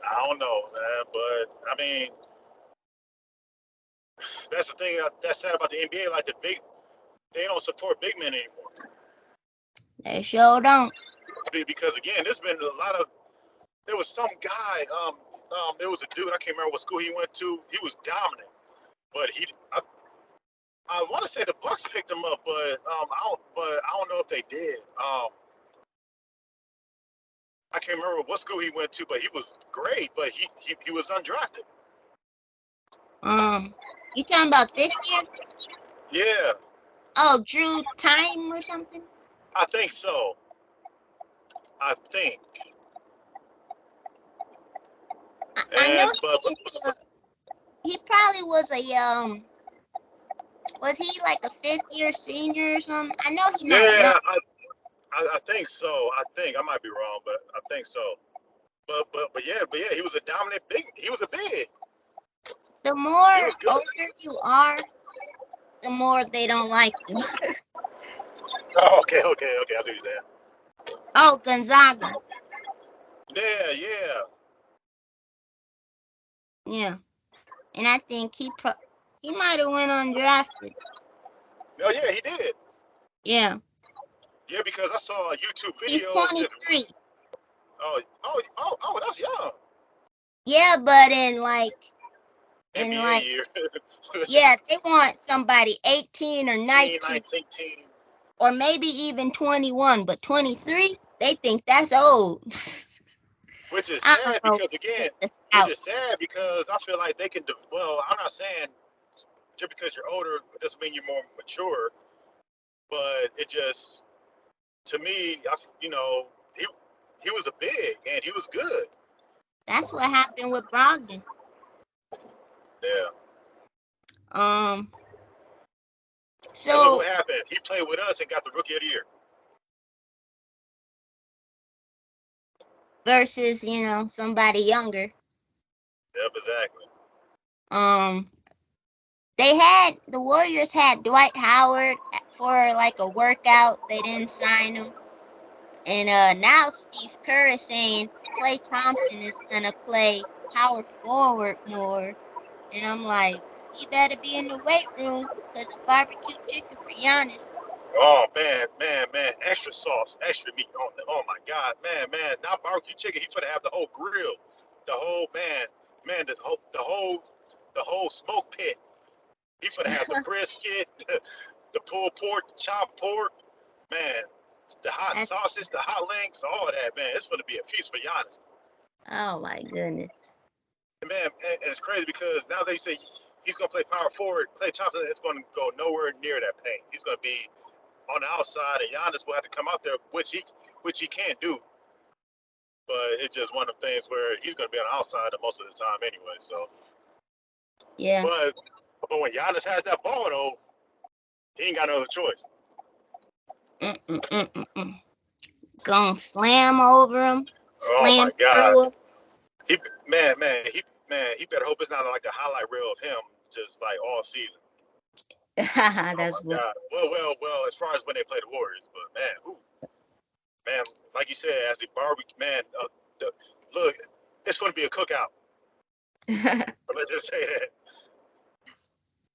I don't know, man. But, I mean, that's the thing that's sad about the NBA. Like, they don't support big men anymore. They sure don't. Because, again, there's been a lot of, there was some guy, there was a dude, I can't remember what school he went to. He was dominant. But I want to say the Bucks picked him up, but I don't know if they did. I can't remember what school he went to, but he was great, but he was undrafted. You talking about this year? Yeah. Oh, Drew Time or something? I think so. I think. I know he probably was was he like a 5th-year senior or something? I know he's not young. I think so. I might be wrong, but I think so. But yeah, he was a dominant big. He was a big. The more older you are, the more they don't like you. Oh, okay. I see what you're saying. Oh, Gonzaga. Yeah. And I think he might have went undrafted. Oh yeah, he did. Yeah. Yeah, because I saw a YouTube video. He's 23. Oh, that's young. Yeah, but in NBA year. Yeah, they want somebody 18 or 19. 19. Or maybe even 21, but 23, they think that's old. Which is sad because, again, I feel like they can, well, I'm not saying just because you're older, it doesn't mean you're more mature, but it just, to me, he was a big, and he was good. That's what happened with Brogdon. Yeah. So what happened? He played with us and got the Rookie of the Year. Versus, somebody younger. Yep, exactly. The Warriors had Dwight Howard for like a workout. They didn't sign him. And now Steve Kerr is saying Klay Thompson is gonna play power forward more. And I'm like, he better be in the weight room because it's barbecue chicken for Giannis. Oh man, extra sauce, extra meat on it. Oh my God, man, not barbecue chicken. He finna have the whole grill, the whole the whole smoke pit. He finna have the brisket, the pulled pork, the chopped pork, man, the hot sausage, the hot links, all of that, man. It's gonna be a feast for Giannis. Oh my goodness. Man, and it's crazy because now they say he's gonna play power forward. Klay Thompson is gonna go nowhere near that paint. He's gonna be on the outside, and Giannis will have to come out there, which he can't do. But it's just one of the things where he's going to be on the outside most of the time anyway. So yeah. But when Giannis has that ball though, he ain't got no other choice. Gonna slam over him. Oh my God! He better hope it's not like a highlight reel of him just like all season. That's God. Well, as far as when they play the Warriors, but man, like you said, as a barbecue man, Look, it's going to be a cookout. Let's just say that.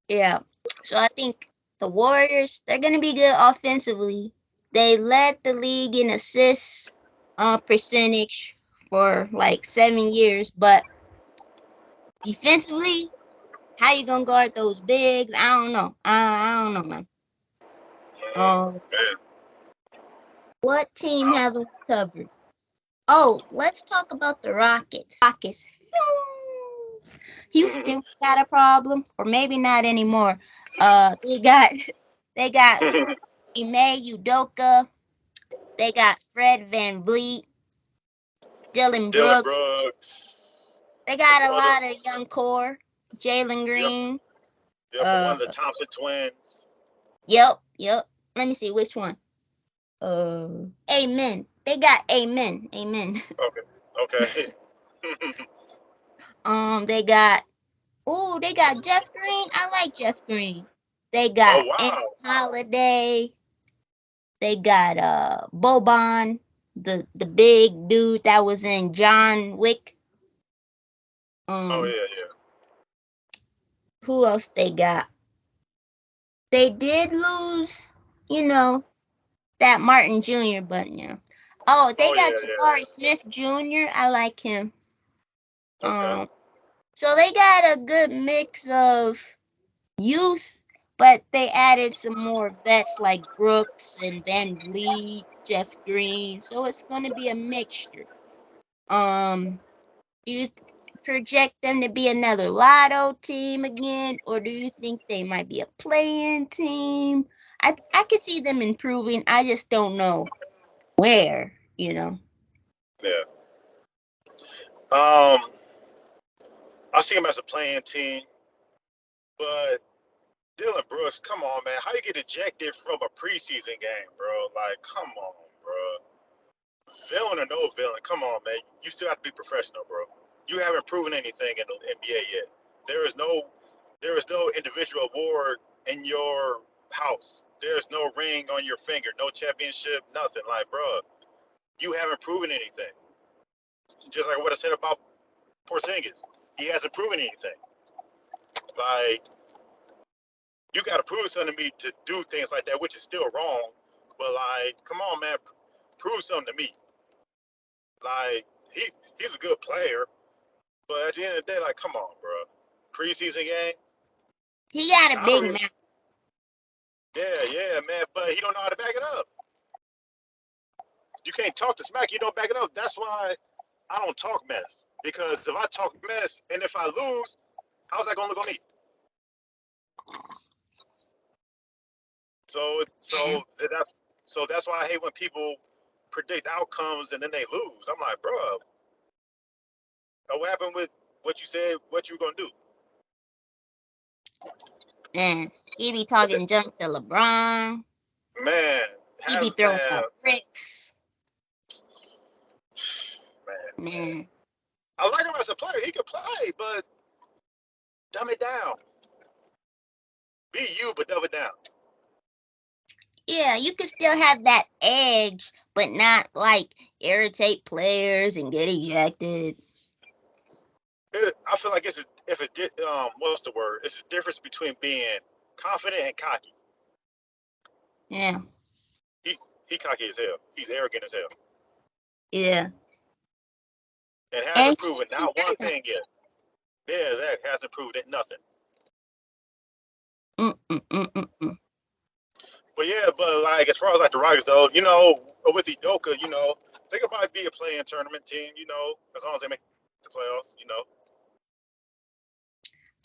Yeah. So I think the Warriors, they're going to be good offensively. They led the league in assists percentage for like 7 years, but defensively, how you gonna guard those bigs? I don't know. I don't know, man. What team haven't covered? Oh, let's talk about the Rockets. Houston got a problem, or maybe not anymore. They got Ime Udoka. They got Fred VanVleet, Dylan Brooks. They got a lot of young core. Jalen Green. Yep, one of the Thompson twins. Yep. Let me see which one. Amen. They got Amen. Okay. They got Jeff Green. I like Jeff Green. They got Holiday. They got Boban, the big dude that was in John Wick. Yeah. Who else they got? They did lose, that Martin Jr., but yeah. Oh, they got Jabari Smith Jr. I like him. Okay. So they got a good mix of youth, but they added some more vets like Brooks and VanVleet, Jeff Green. So it's going to be a mixture. Do you project them to be another lotto team again, or do you think they might be a play-in team? I can see them improving. I just don't know where, Yeah. I see him as a playing team, but Dylan Brooks, come on, man. How you get ejected from a preseason game, bro? Like, come on, bro. Villain or no villain, come on, man. You still have to be professional, bro. You haven't proven anything in the NBA yet. There is no individual award in your house. There's no ring on your finger, no championship, nothing. Like, bro, you haven't proven anything. Just like what I said about Porzingis, he hasn't proven anything. Like, you got to prove something to me to do things like that, which is still wrong. But like, come on, man, prove something to me. Like, he's a good player, but at the end of the day, like, come on, bro. Preseason game. He got a big mouth. Yeah, man, but he don't know how to back it up. You can't talk to smack, you don't back it up. That's why I don't talk mess. Because if I talk mess and if I lose, how's that gonna look on me? So that's why I hate when people predict outcomes and then they lose. I'm like, bro, what happened with what you said, what you were gonna do? Man, he be talking junk to LeBron. Man, he be throwing out bricks. Man. I like him as a player. He can play, but dumb it down. Be you, but dumb it down. Yeah, you can still have that edge, but not like irritate players and get ejected. I feel like what's the word? It's the difference between being confident and cocky. Yeah. He cocky as hell. He's arrogant as hell. Yeah. And hasn't proven not one thing yet. Yeah, that hasn't proved it nothing. But yeah, like as far as like the Rockets though, with Udoka, they could probably be a play-in tournament team, as long as they make the playoffs,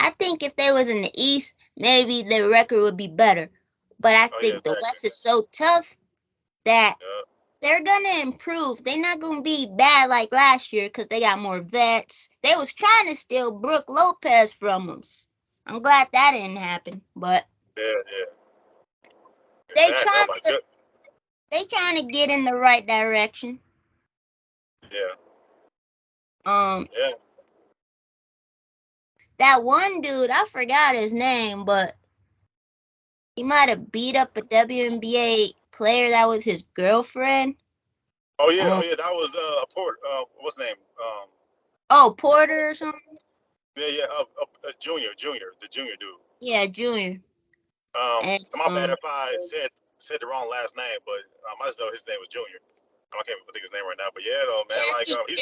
I think if they was in the East, maybe their record would be better. But I think the West is so tough that they're gonna improve. They're not gonna be bad like last year because they got more vets. They was trying to steal Brook Lopez from them. I'm glad that didn't happen. But they trying to get in the right direction. That one dude, I forgot his name, but he might have beat up a WNBA player that was his girlfriend. Oh yeah, that was what's his name? Porter or something. Yeah, the junior dude. Yeah, Junior. And, my bad if I said the wrong last name, but I just know his name was Junior. I can't think of his name right now, but yeah, though, man, like he's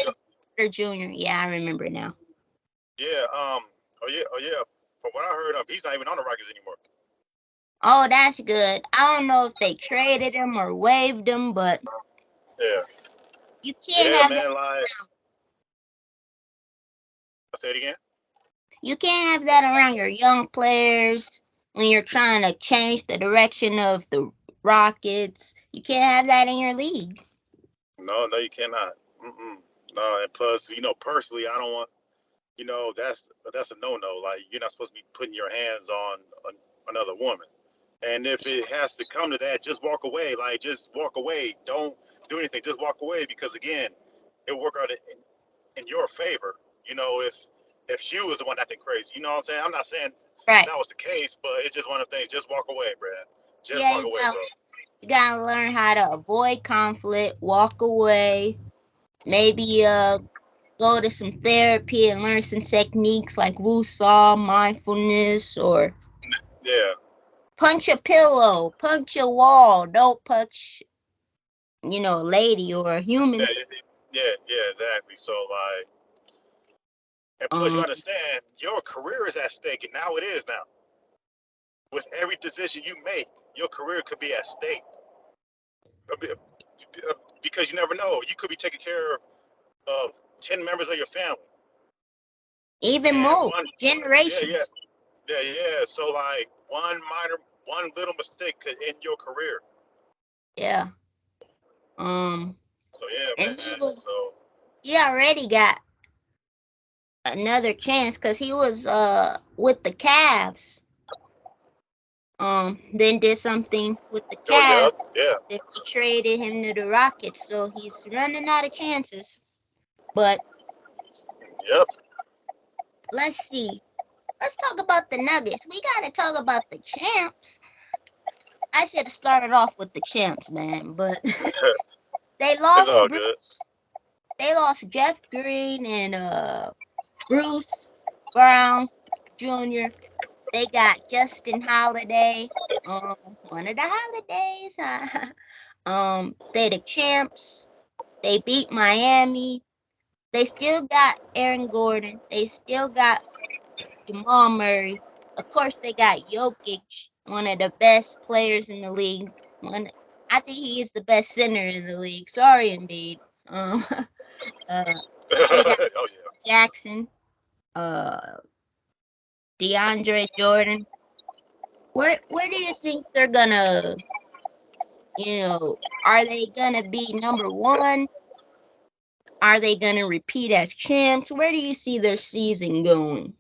Porter Junior. Yeah, I remember now. Yeah, From what I heard, he's not even on the Rockets anymore. Oh, that's good. I don't know if they traded him or waived him, but yeah, you can't have man, that. like I say it again. You can't have that around your young players when you're trying to change the direction of the Rockets. You can't have that in your league. No, you cannot. No, and plus, personally, I don't want. That's a no-no. Like, you're not supposed to be putting your hands on another woman. And if it has to come to that, just walk away. Like, just walk away. Don't do anything. Just walk away because, again, it'll work out in your favor. If she was the one acting crazy, you know what I'm saying? I'm not saying Right. that was the case, but it's just one of the things. Just walk away, Brad. Just Yeah, walk away, bro. You gotta learn how to avoid conflict, walk away, maybe go to some therapy and learn some techniques like Wusaw, mindfulness, or punch a pillow, punch a wall. Don't punch, a lady or a human. Yeah, exactly. So, like, and plus you understand your career is at stake, and now it is now. With every decision you make, your career could be at stake. Because you never know. You could be taking care of 10 members of your family. Even more. Generations. Yeah. So, like, one little mistake could end your career. Yeah. So, yeah, man. He already got another chance because he was with the Cavs. Then did something with the Cavs. Yeah. That they traded him to the Rockets, so he's running out of chances. But let's see. Let's talk about the Nuggets. We gotta talk about the champs. I should have started off with the champs, man, but they lost Bruce. They lost Jeff Green and Bruce Brown Jr. They got Justin Holiday. One of the holidays. They the champs. They beat Miami. They still got Aaron Gordon. They still got Jamal Murray. Of course, they got Jokic, one of the best players in the league. I think he is the best center in the league. Sorry, Embiid. They got Jackson, DeAndre Jordan. Where do you think they're gonna, are they gonna be number one? Are they gonna repeat as champs? Where do you see their season going?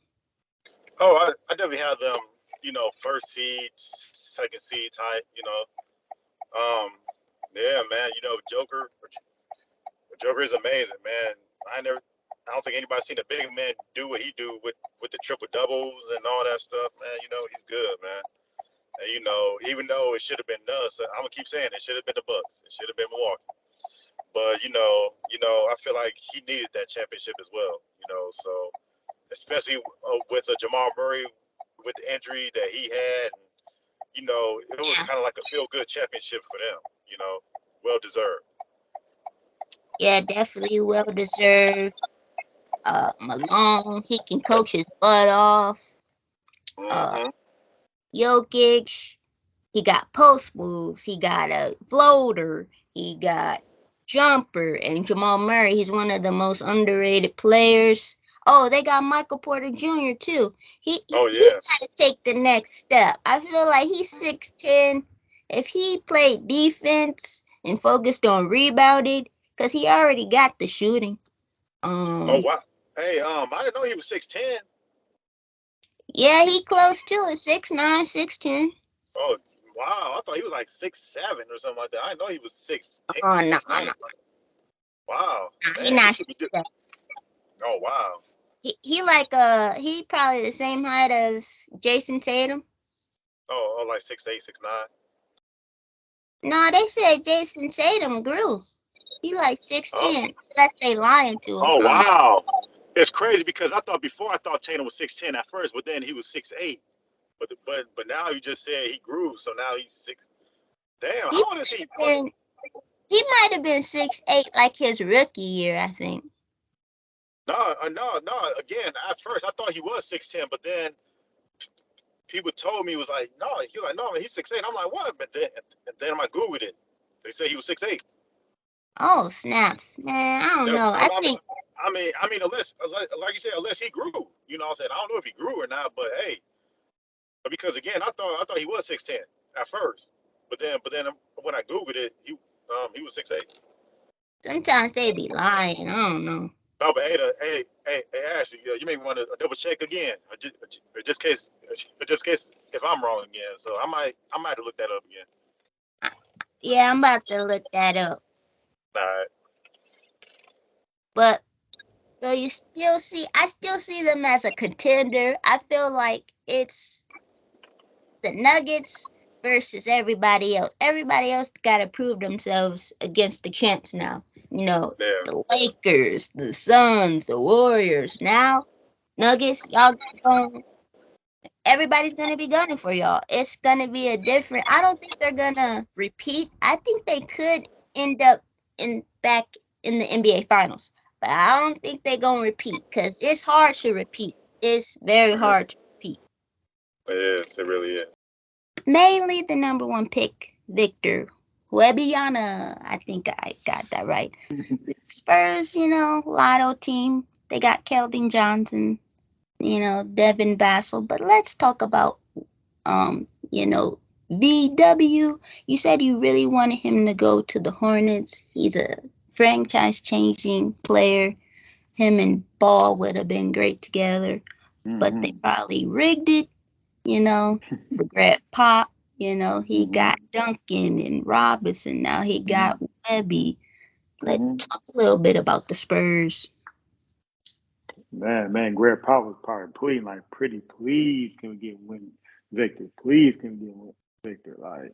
Oh, I definitely have them, first seed, second seed type, yeah, man, Joker is amazing, man. I don't think anybody's seen a big man do what he do with the triple doubles and all that stuff, man. He's good, man. And even though it should have been us, I'm gonna keep saying it should have been the Bucks. It should have been Milwaukee. But I feel like he needed that championship as well. So especially with Jamal Murray with the injury that he had, it was kind of like a feel-good championship for them. Well deserved. Yeah, definitely well deserved. Malone, he can coach his butt off. Jokic, he got post moves, he got a floater, he got jumper, and Jamal Murray, he's one of the most underrated players. Oh, they got Michael Porter Jr. too. He got to take the next step. I feel like he's 6'10". If he played defense and focused on rebounding, because he already got the shooting. Oh wow! Hey, I didn't know he was 6'10". Yeah, he close to it, 6'9", 6'10". Oh wow! I thought he was like 6'7" or something like that. I didn't know he was 6'10". Oh no! Wow! Nah, he not. Oh wow! He probably the same height as Jason Tatum. Oh, like 6'8", 6'9". No, they said Jason Tatum grew. He like 6'10", unless they lying to us. Oh, wow. It's crazy because I thought Tatum was 6'10" at first, but then he was 6'8". But now you just said he grew, so now he's 6. Damn, how old is he? He might have been 6'8" like his rookie year, I think. No. Again, at first I thought he was 6'10", but then people told me was like, no, man, he's 6'8". I'm like, what? But then I Googled it. They say he was 6'8". Oh snaps, man! I don't know. I mean, unless like you said, unless he grew, you know what I'm saying? I don't know if he grew or not, but hey, because again, I thought he was 6'10" at first, but then when I Googled it, he was 6'8". Sometimes they be lying. I don't know. Oh, but hey, Ashley, you may want to double check again, just case if I'm wrong again. So I might have to look that up again. Yeah, I'm about to look that up. All right. But so I still see them as a contender. I feel like it's the Nuggets versus everybody else. Everybody else got to prove themselves against the champs now. You know, the Lakers, the Suns, the Warriors. Now, Nuggets, y'all going. Everybody's gonna be gunning for y'all. It's gonna be a different. I don't think they're gonna repeat. I think they could end up back in the NBA Finals, but I don't think they're gonna repeat because it's hard to repeat. It's very hard to repeat. It is. It really is. Mainly the number 1 pick, Victor Wembanyama. I think I got that right. Spurs, lotto team. They got Keldon Johnson, Devin Vassell. But let's talk about, VW. You said you really wanted him to go to the Hornets. He's a franchise-changing player. Him and Ball would have been great together. But they probably rigged it. Regret Pop. He got Duncan and Robinson. Now he got Webby. Let's talk a little bit about the Spurs. Man, Greg Pop was probably pleading like, please can we get Victor? Please can we get Victor? Like,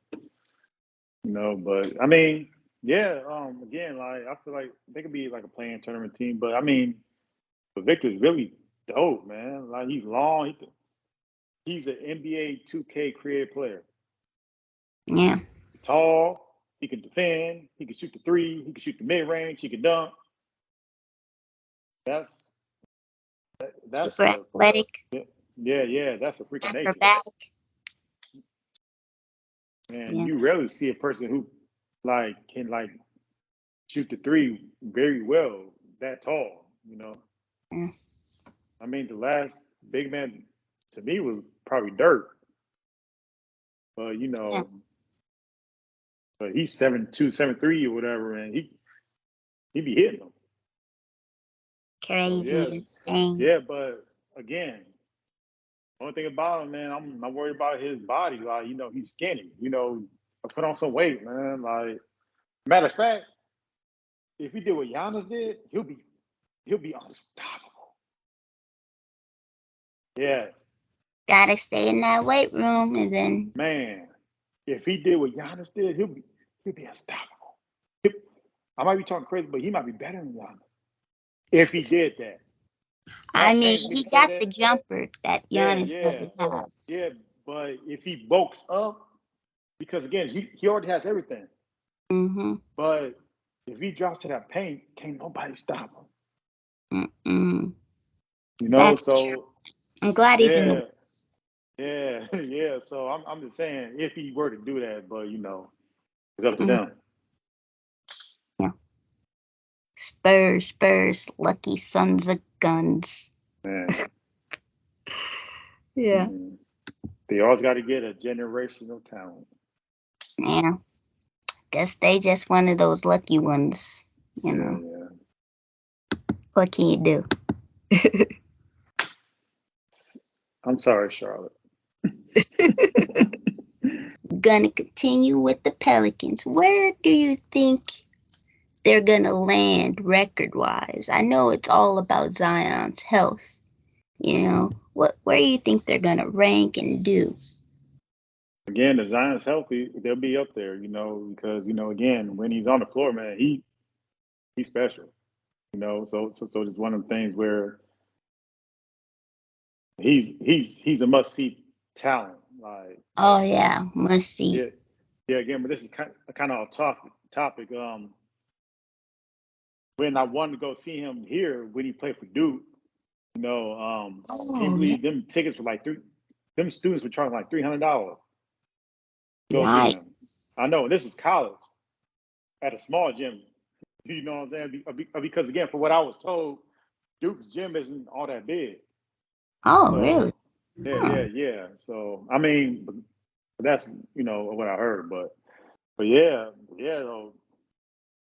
but I mean, yeah, again, like I feel like they could be like a playing tournament team, but I mean, but Victor's really dope, man. Like he's long. He's an NBA 2K creative player. Yeah. He's tall. He can defend. He can shoot the three. He can shoot the mid range. He can dunk. That's super athletic. Yeah. That's a freak of nature. And you rarely see a person who can shoot the three very well that tall. Yeah. I mean, the last big man to me was probably Dirk, but but he's 7'2", 7'3", or whatever, and he be hitting them. Crazy, insane. Yeah, but again, only thing about him, man, I'm not worried about his body. Like, he's skinny. Put on some weight, man. Like, matter of fact, if he did what Giannis did, he'll be unstoppable. Yeah. Gotta stay in that weight room, and then man, if he did what Giannis did, he'll be unstoppable. I might be talking crazy, but he might be better than Giannis if he did that. I mean, he got the jumper that Giannis doesn't have. Yeah, but if he bulks up, because again, he already has everything. Mm-hmm. But if he drops to that paint, can't nobody stop him. Mm-mm. So I'm glad he's in the. Yeah. So I'm just saying, if he were to do that, but it's up to them. Yeah. Spurs, lucky sons of guns. Man. Yeah. They always got to get a generational talent. Yeah. Guess they just one of those lucky ones, Yeah. What can you do? I'm sorry, Charlotte. Gonna continue with the Pelicans. Where do you think they're gonna land record-wise? I know it's all about Zion's health. Where do you think they're gonna rank and do? Again, if Zion's healthy, they'll be up there. Because again, when he's on the floor, man, he he's special. You know, so it's one of the things where he's a must see talent. Like, oh yeah, must see. Yeah. Again, but this is kind of off topic. When I wanted to go see him here when he played for Duke, you know, can you believe them tickets were like them students were charging like $300. Go see him. I know this is college at a small gym. You know what I'm saying? Because again, for what I was told, Duke's gym isn't all that big. Oh, so, really? Yeah. So I mean, that's what I heard, but yeah, though,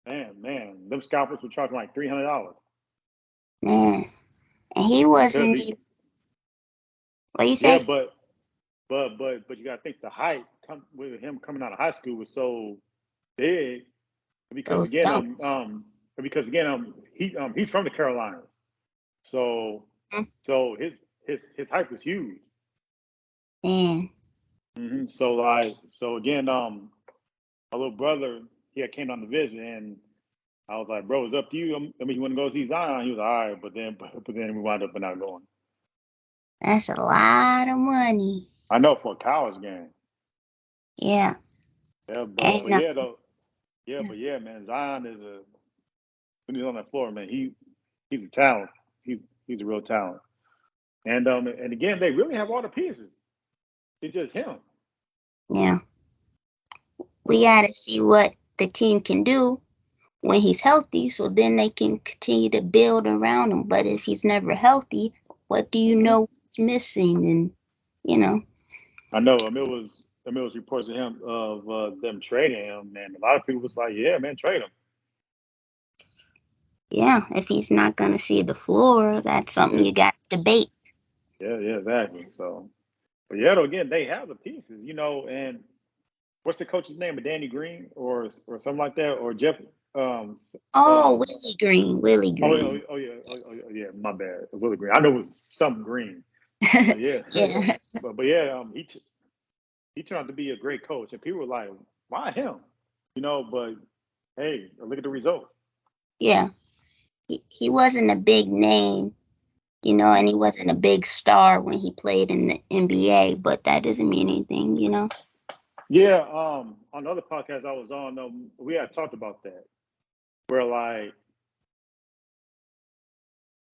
man, them scalpers were charging like $300. Man, and he wasn't even. What you say? Yeah, but you gotta think the hype with him coming out of high school was so big because again, he's from the Carolinas, so his hype was huge. Mm-hmm. So again, my little brother, he came down to visit, and I was like, "Bro, it's up to you. I mean, you want to go see Zion?" He was like, "All right," but then we wound up not going. That's a lot of money. I know, for a college game. Yeah. Yeah, but yeah, man, Zion is when he's on that floor, man, he's a talent. He's a real talent. And again, they really have all the pieces. It's just him. Yeah. We got to see what the team can do when he's healthy, so then they can continue to build around him. But if he's never healthy, what do you know what's missing? And I know. There was reports of them trading him, and a lot of people was like, "Yeah, man, trade him." Yeah, if he's not gonna see the floor, that's something you got to debate. Yeah, exactly. So, but yeah, though, again, they have the pieces, and what's the coach's name? Danny Green or something like that, or Jeff? Willie Green. Oh yeah, my bad, Willie Green. I know it was some Green. Yeah. but yeah, he turned out to be a great coach, and people were like, "Why him?" But hey, look at the results. Yeah, he wasn't a big name, and he wasn't a big star when he played in the NBA, but that doesn't mean anything, Yeah, on the other podcast I was on, we had talked about that. Where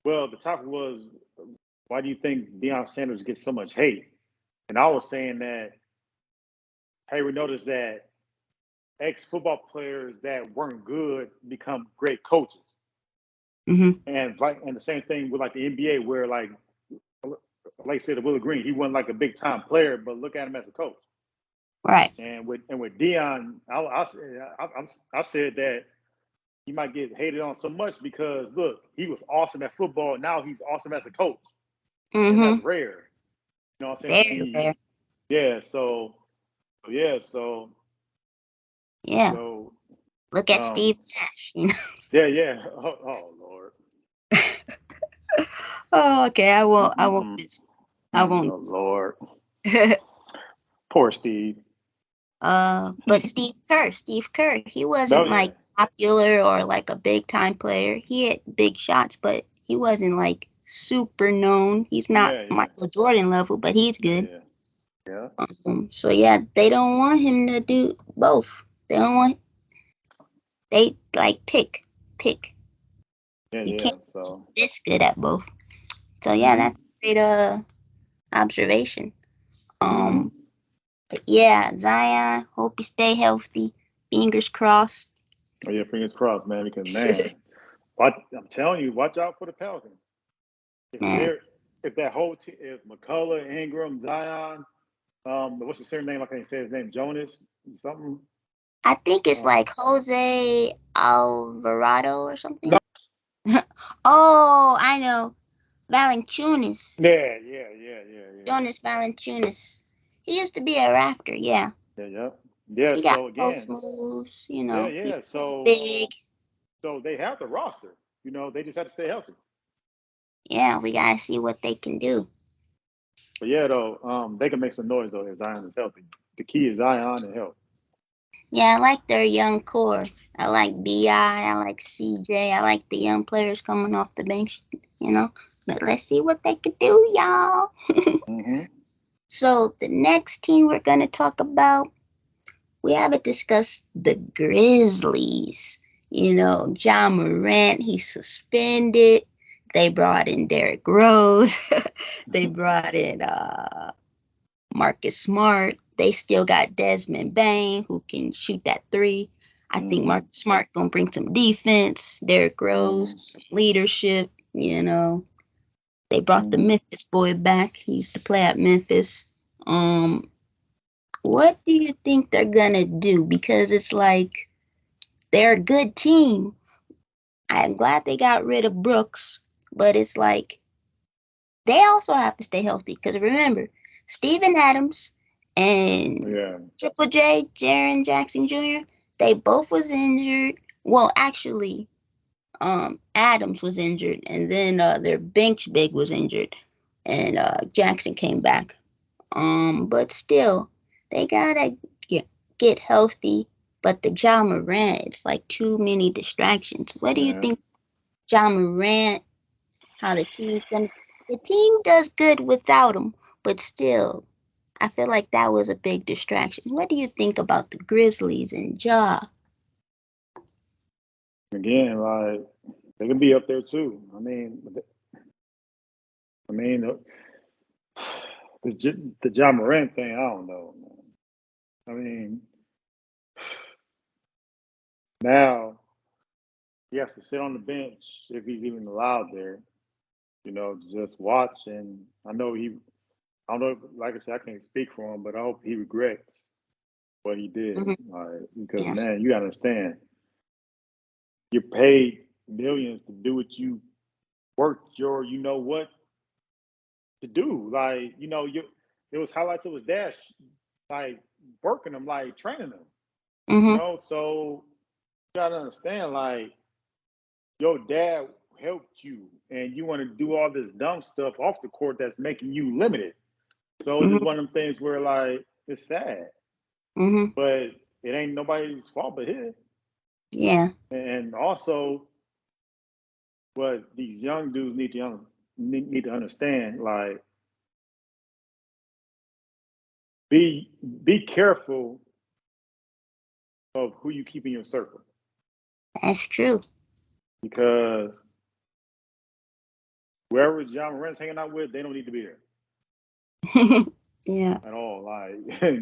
the topic was, why do you think Deion Sanders gets so much hate? And I was saying that, hey, we noticed that ex-football players that weren't good become great coaches. Mm-hmm. And the same thing with the NBA, where like I said, Willie Green, he wasn't like a big time player, but look at him as a coach. Right. And with Deion, I said that he might get hated on so much because look, he was awesome at football. Now he's awesome as a coach. Mm-hmm. And that's rare. You know what I'm saying? Rare. Yeah. So. Look at Steve Nash. Yeah. Oh Lord. Oh, okay. I won't. Oh Lord. Poor Steve. But Steve Kerr, he wasn't popular or like a big time player. He had big shots, but he wasn't like super known. He's not Michael Jordan level, but he's good. Yeah. So yeah, they don't want him to do both. They don't want. They pick. Yeah. You can't So be this good at both. So yeah, that's a great observation. But yeah, Zion, hope you stay healthy. Fingers crossed. Oh yeah, fingers crossed, man. Because man, I'm telling you, watch out for the Pelicans. If that whole team, if McCullough, Ingram, Zion, what's the certain name? I can't say his name. Jonas something. I think it's like Jose Alvarado or something. No. Oh, I know. Valanciunas. Yeah. Jonas Valanciunas. He used to be a Raptor, yeah. Yeah. He got post moves, Yeah. He's so big. So they have the roster. They just have to stay healthy. Yeah, we gotta see what they can do. But yeah, though, they can make some noise though if Zion is healthy. The key is Zion and health. Yeah, I like their young core. I like Bi. I like CJ. I like the young players coming off the bench. You know, let's see what they could do, y'all. Mm-hmm. So the next team we're gonna talk about, we haven't discussed the Grizzlies. You know, John Morant, he's suspended. They brought in Derrick Rose. They brought in Marcus Smart. They still got Desmond Bain who can shoot that three. I think Marcus Smart gonna bring some defense. Derrick Rose, some leadership. You know, they brought the Memphis boy back. He used to play at Memphis. What do you think they're gonna do? Because it's like they're a good team. I'm glad they got rid of Brooks, but it's like they also have to stay healthy. Because remember, Steven Adams and Triple J, Jaren Jackson Jr., they both was injured. Well, actually, Adams was injured, and then their bench big was injured, and Jackson came back. But still, they gotta get healthy. But the John Morant, it's like too many distractions. What do you think, John Morant? How the team does good without him, but still, I feel like that was a big distraction. What do you think about the Grizzlies and Ja? Again, like they can be up there too. I mean, the John Morant thing, I don't know, man. I mean, now he has to sit on the bench if he's even allowed there. You know, just watch. And I don't know, like I said, I can't speak for him, but I hope he regrets what he did. Because, man, you got to understand, you're paid millions to do what you worked your, you know what, to do. Like, you know, it was highlights of his dash, like working him, like training him. You know, so you got to understand, like, your dad helped you and you want to do all this dumb stuff off the court that's making you limited. So it's just one of them things where, like, it's sad, but it ain't nobody's fault but his. Yeah. And also, what these young dudes need to understand, like, be careful of who you keep in your circle. That's true. Because wherever John Morant's hanging out with, they don't need to be there. Yeah. At all. Like, hey,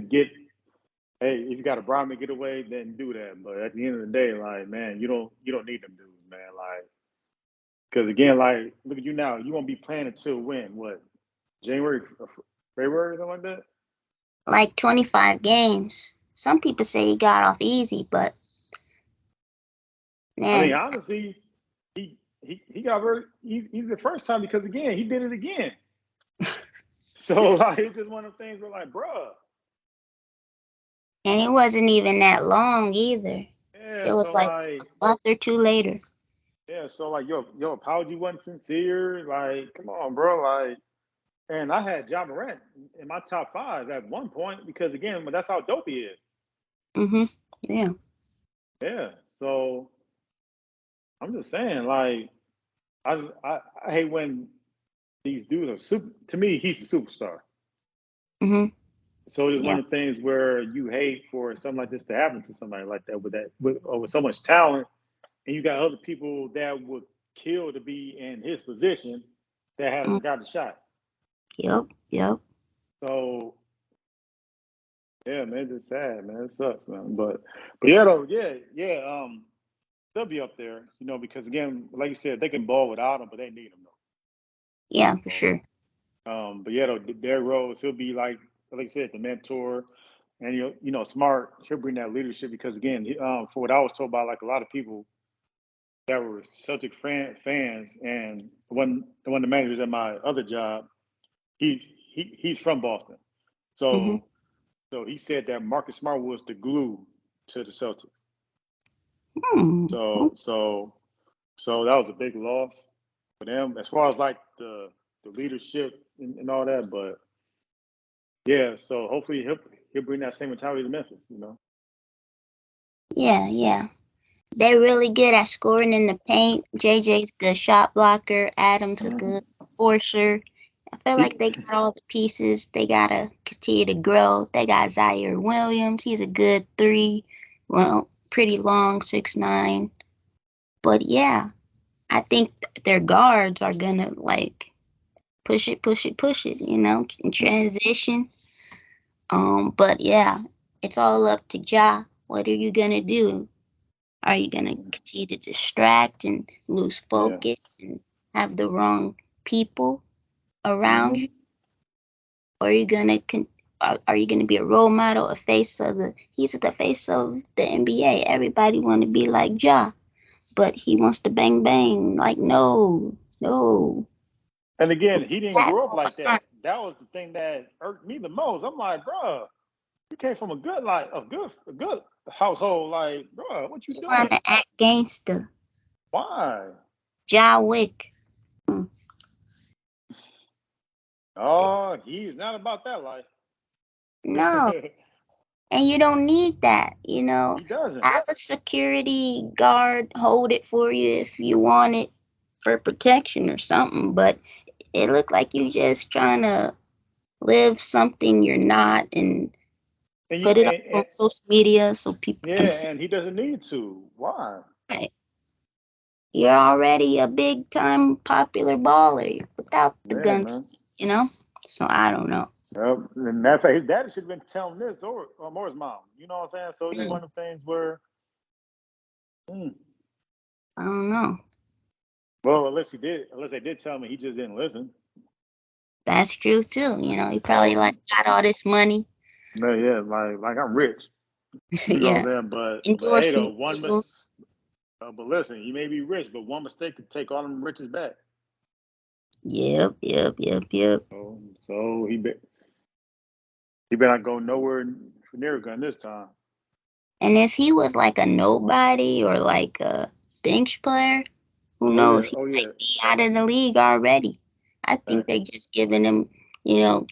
if you got a bribe to get away, then do that. But at the end of the day, like, man, you don't need them dudes, man. Like, because again, like, look at you now. You won't be playing until when? What? January, February, something like that? Like 25 games. Some people say he got off easy, but man. I mean, honestly, he got very easy the first time because, again, he did it again. So, like, it's just one of the things where, like, bruh. And it wasn't even that long either. Yeah, it was so like a month or two later. Yeah, so like your apology wasn't sincere. Like, come on, bro. Like, and I had John Morant in my top 5 at one point because, again, that's how dope he is. Yeah. Yeah. So I'm just saying, like, I hate when these dudes are super. To me, he's a superstar. So it's one of the things where you hate for something like this to happen to somebody like that with so much talent, and you got other people that would kill to be in his position that haven't got the shot. Yep. So yeah, man, it's sad, man. It sucks, man. But yeah, though, they'll be up there, you know, because again, like you said, they can ball without him, but they need him though. Yeah, for sure. But yeah, though, Derrick Rose, he'll be like you said, the mentor, and you know, smart. He'll bring that leadership because, again, for what I was told by like a lot of people that were Celtic fans, and one of the managers at my other job, he's from Boston, so he said that Marcus Smart was the glue to the Celtics. So that was a big loss for them as far as like the leadership and all that. But yeah, so hopefully he'll bring that same mentality to Memphis, you know. Yeah. They're really good at scoring in the paint. JJ's good shot blocker. Adams a good forcer. I feel like they got all the pieces. They gotta continue to grow. They got Zaire Williams. He's a good 3. Well, pretty long, 6'9". But yeah, I think their guards are gonna like push it, in transition. But yeah, it's all up to Ja. What are you gonna do? Are you gonna continue to distract and lose focus and have the wrong people around you? Or are you gonna are you gonna be a role model, a face of the? He's the face of the NBA. Everybody want to be like Ja, but he wants to bang bang. Like no. And again, he didn't grow up like that. That was the thing that irked me the most. I'm like, bro, you came from a good household. Like, bro, what you doing? Want to act gangster? Why? Ja Wick. Oh, he's not about that life. No. And you don't need that, He doesn't. Have a security guard hold it for you if you want it for protection or something. But it looked like you just trying to live something you're not and put it on social media so people can see. Yeah, and he doesn't need to. Why? Right. You're already a big time popular baller without the guns, man. So I don't know. And that's like his daddy should have been telling this or his mom. You know what I'm saying? So it's one of the things where I don't know. Well, unless they did tell me, he just didn't listen. That's true too. He probably got all this money. No, yeah, like I'm rich. You know what I'm saying? But hey, though, but listen, you may be rich, but one mistake could take all them riches back. Yep. So he better not go nowhere near a gun this time. And if he was like a nobody or like a bench player, who knows? He might be out of the league already. I think they're just giving him,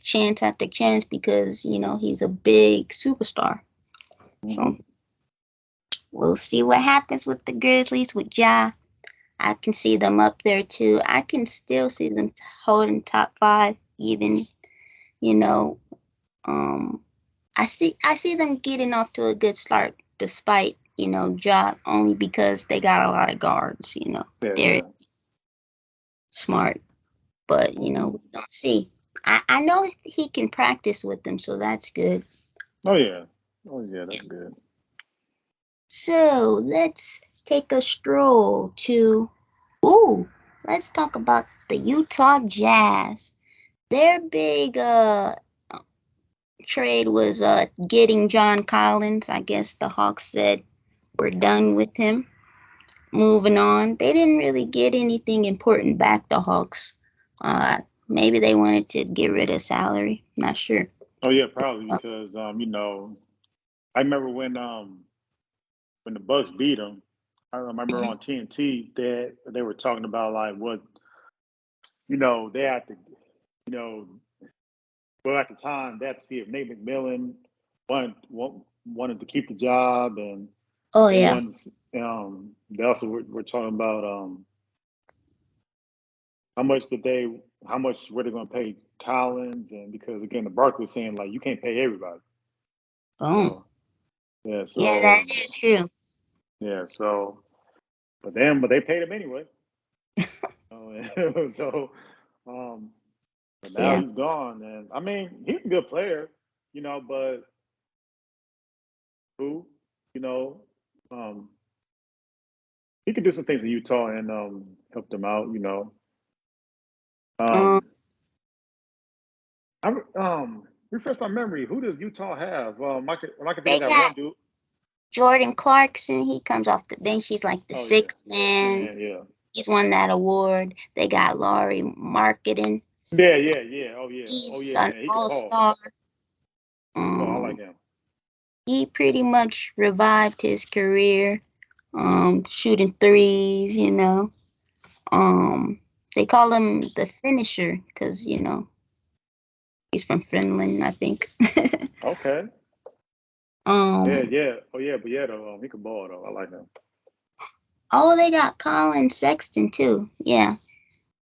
chance after chance because, he's a big superstar. So we'll see what happens with the Grizzlies with Ja. I can see them up there too. I can still see them holding top 5 even, I see them getting off to a good start despite, Ja, only because they got a lot of guards, they're smart. But, we don't see. I know he can practice with them, so that's good. Oh yeah, that's good. So let's take a stroll to, let's talk about the Utah Jazz. Their big trade was getting John Collins. I guess the Hawks said we're done with him. Moving on. They didn't really get anything important back, the Hawks. Maybe they wanted to get rid of salary. Not sure. Oh yeah, probably because I remember when the Bucks beat them. I remember on TNT that they were talking about like what they had to well at the time they had to see if Nate McMillan wanted to keep the job and they also were talking about how much were they going to pay Collins, and because again the Barkley saying like you can't pay everybody. Oh. Yeah, that is true. Yeah, so but they paid him anyway. But now he's gone, and I mean he's a good player, but who, he could do some things in Utah and help them out, refresh my memory. Who does Utah have? I can think of that one dude. Jordan Clarkson. He comes off the bench. He's like the sixth man. Yeah. He's won that award. They got Laurie Marketing. Yeah. Oh yeah. He's an all-star. I like him. He pretty much revived his career, shooting threes. They call him the finisher because he's from Finland, I think. Okay. Yeah. Oh yeah, but yeah, though he can ball though. I like him. Oh, they got Colin Sexton too. Yeah,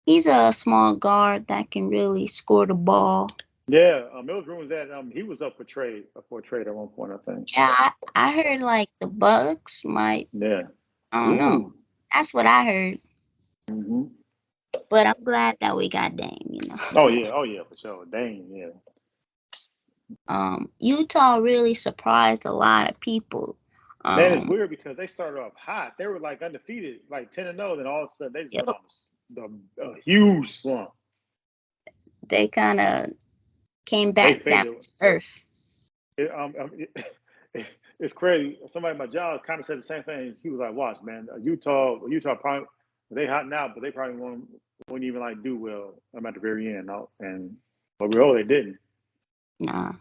he's a small guard that can really score the ball. Yeah, it was rumors that he was up for a trade at one point, I think. Yeah, I heard like the Bucks might. Yeah. I don't know. That's what I heard. Mm-hmm. But I'm glad that we got Dame. Oh yeah, for sure. Dang, yeah. Utah really surprised a lot of people. Man, it's weird because they started off hot. They were like undefeated, like 10-0. Then all of a sudden they just went on a huge slump. They kind of came back down to earth. It's crazy. Somebody at my job kind of said the same thing. He was like, "Watch, man, Utah probably they hot now, but they probably won't even like do well at the very end." But they didn't. Nah.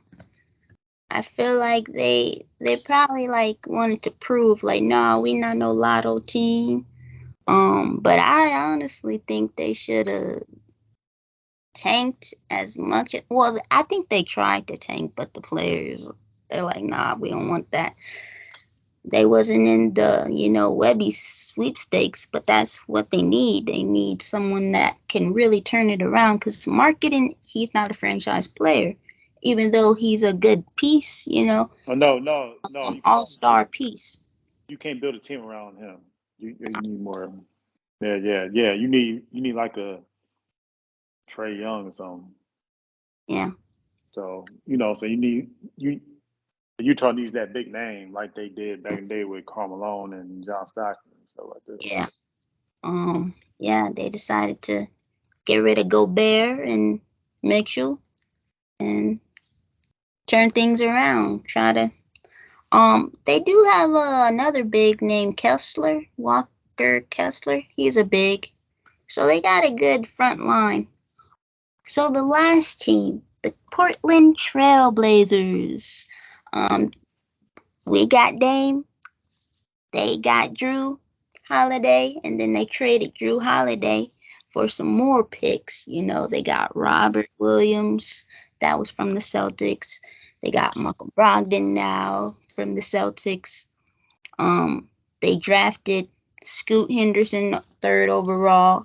I feel like they probably like wanted to prove like, no, we not no lotto team. But I honestly think they should have tanked as much. Well, I think they tried to tank, but the players, they're like, nah, we don't want that. They wasn't in the, Webby sweepstakes, but that's what they need. They need someone that can really turn it around because marketing, he's not a franchise player. Even though he's a good piece, Oh, no. All-star piece. You can't build a team around him. You need more. Yeah. You need like a Trae Young or something. Yeah. So so Utah needs that big name like they did back in the day with Karl Malone and John Stockton and stuff like that. Yeah. Yeah, they decided to get rid of Gobert and Mitchell and turn things around. Try to. They do have another big named Kessler, Walker Kessler. He's a big, so they got a good front line. So the last team, the Portland Trailblazers. We got Dame. They got Jrue Holiday, and then they traded Jrue Holiday for some more picks. They got Robert Williams, that was from the Celtics. They got Michael Brogdon now from the Celtics. They drafted Scoot Henderson, 3rd overall.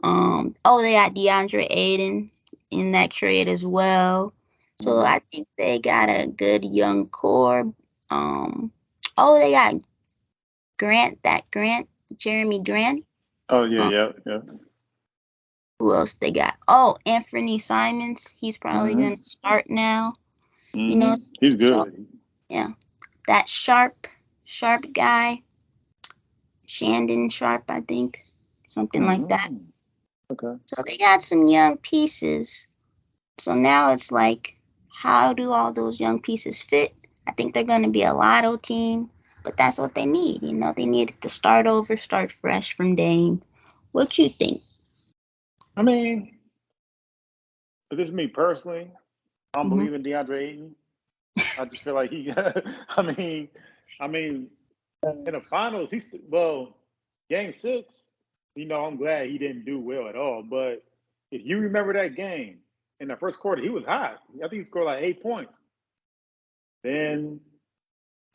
They got DeAndre Ayton in that trade as well. So I think they got a good young core. They got Jeremy Grant. Oh yeah. Who else they got? Anthony Simons. He's probably gonna start now. He's good. So, yeah, that sharp guy, Shandon Sharp, I think, something like that. Okay. So they got some young pieces. So now it's like, how do all those young pieces fit? I think they're going to be a lotto team, but that's what they need. They needed to start over, start fresh from Dame. What you think? I mean, this is me personally. I don't believe in DeAndre Ayton. I just feel like he. I mean, in the finals, Game 6. I'm glad he didn't do well at all. But if you remember that game in the first quarter, he was hot. I think he scored like 8 points. Then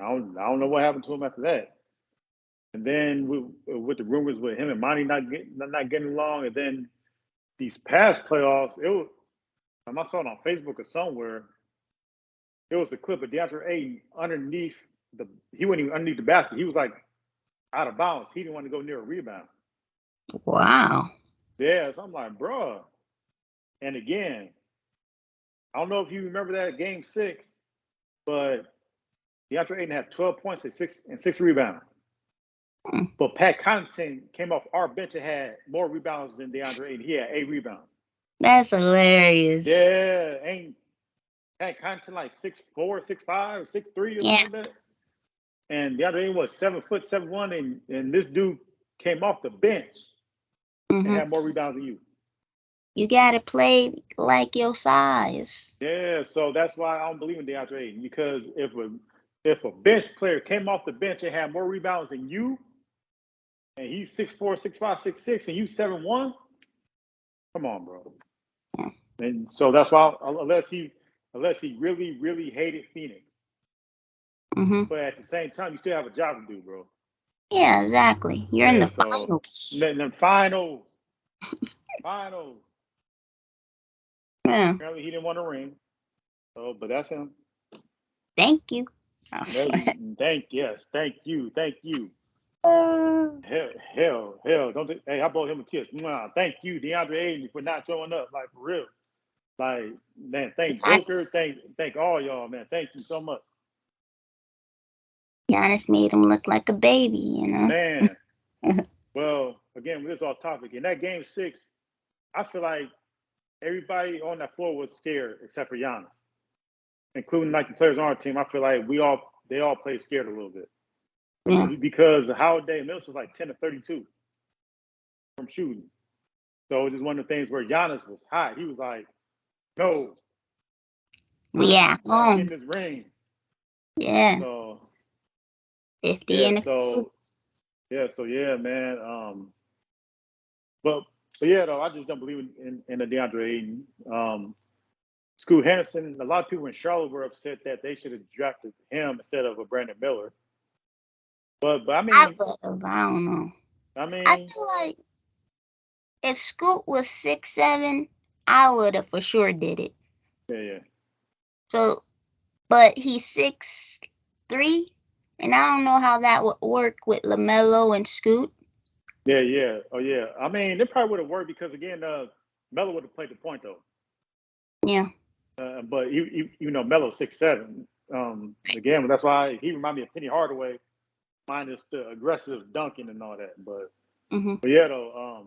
I don't know what happened to him after that. And then with the rumors with him and Monty not getting along, and then these past playoffs, I saw it on Facebook or somewhere. It was a clip of DeAndre Ayton he wasn't even underneath the basket. He was like out of bounds. He didn't want to go near a rebound. Wow. Yeah, so I'm like, bro. And again, I don't know if you remember that Game 6, but DeAndre Ayton had 12 points and six rebounds. But Pat Connaughton came off our bench and had more rebounds than DeAndre Ayton. He had 8 rebounds. That's hilarious. Yeah, ain't Pat Connaughton like 6'4", 6'5", 6'3" or something like that. And DeAndre Ayton was 7'7", and this dude came off the bench and had more rebounds than you. You gotta play like your size. Yeah, so that's why I don't believe in DeAndre Ayton, because if a bench player came off the bench and had more rebounds than you, and he's 6'4", 6'5", 6'6", and you 7'1", come on, bro. Yeah. And so that's why unless he really, really hated Phoenix, Mm-hmm. But at the same time, you still have a job to do, bro. Yeah, exactly. You're in the finals. The finals. Finals. Yeah. Apparently, he didn't want a ring. So, but that's him. Thank you. Thank you. Hell. Don't. Hey, I bought him a kiss. Mwah. Thank you, DeAndre Ayton, for not showing up. Like, for real. Like, man, thank Booker. Thank all y'all, man. Thank you so much. Giannis made him look like a baby, you know. Man. Well, again, this is off topic. In that game 6, I feel like everybody on that floor was scared except for Giannis, including like the players on our team. I feel like they all played scared a little bit. Yeah. Because Holiday and Mills was like 10 to 32 from shooting. So it was just one of the things where Giannis was hot. He was like, no. Yeah. In this ring. Yeah. So 50 yeah, in a man. But yeah, though, I just don't believe in the DeAndre Ayton. Scoot Henderson, a lot of people in Charlotte were upset that they should have drafted him instead of a Brandon Miller. But I mean, I don't know. I feel like if Scoot was 6'7", I would have for sure did it. Yeah. So, but he's 6'3", and I don't know how that would work with LaMelo and Scoot. Yeah. Oh, yeah. I mean, it probably would have worked because, again, Melo would have played the point, though. Yeah. But, Melo's 6'7". Again, that's why he reminded me of Penny Hardaway, minus the aggressive dunking and all that. But, but yeah, though,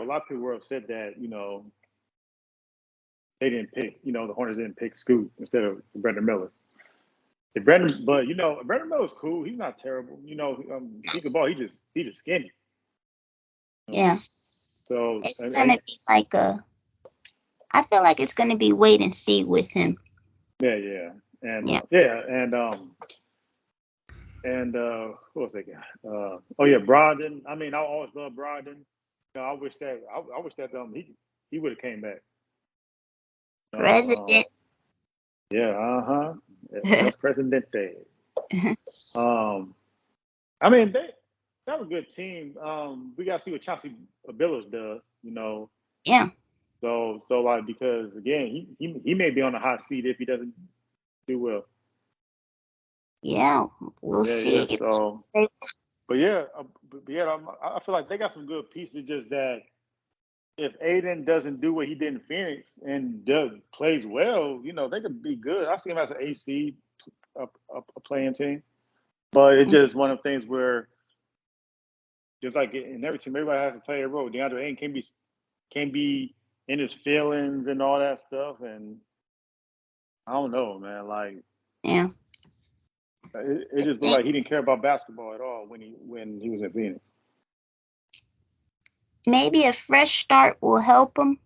a lot of people were upset that, they didn't pick, the Hornets didn't pick Scoot instead of Brandon Miller. Brandon Miller's cool. He's not terrible. He can ball. He just skinny. Yeah. So it's gonna be like I feel like it's gonna be wait and see with him. Yeah. And who was that guy? Brogdon. I mean, I always love Brogdon. I wish that he would have came back. President. El Presidente. I mean, they have a good team. We got to see what Chauncey Billups does, Yeah. So like, because again, he may be on a hot seat if he doesn't do well. Yeah, we'll see. Yeah. So, but I feel like they got some good pieces. Just that if Aiden doesn't do what he did in Phoenix and plays well, they could be good. I see him as an AC, a playing team. But it's just one of the things where, just like in every team, everybody has to play a role. DeAndre Ayton can be in his feelings and all that stuff, and I don't know, man. Like, yeah, it just looked like he didn't care about basketball at all when he was in Phoenix. Maybe a fresh start will help him.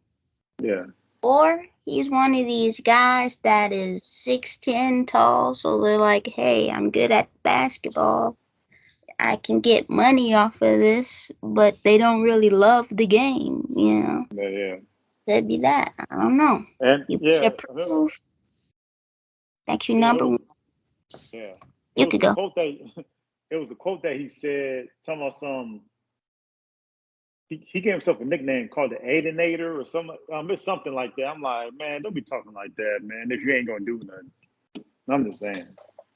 Yeah. Or he's one of these guys that is 6'10" tall, so they're like, hey, I'm good at basketball. I can get money off of this, but they don't really love the game, Yeah. Could be that. I don't know. And you should prove that you number one. Yeah. You could go. It was a quote that he said, talking about some. He gave himself a nickname called the Aidinator or something. It's something like that. I'm like, man, don't be talking like that, man. If you ain't gonna do nothing, I'm just saying.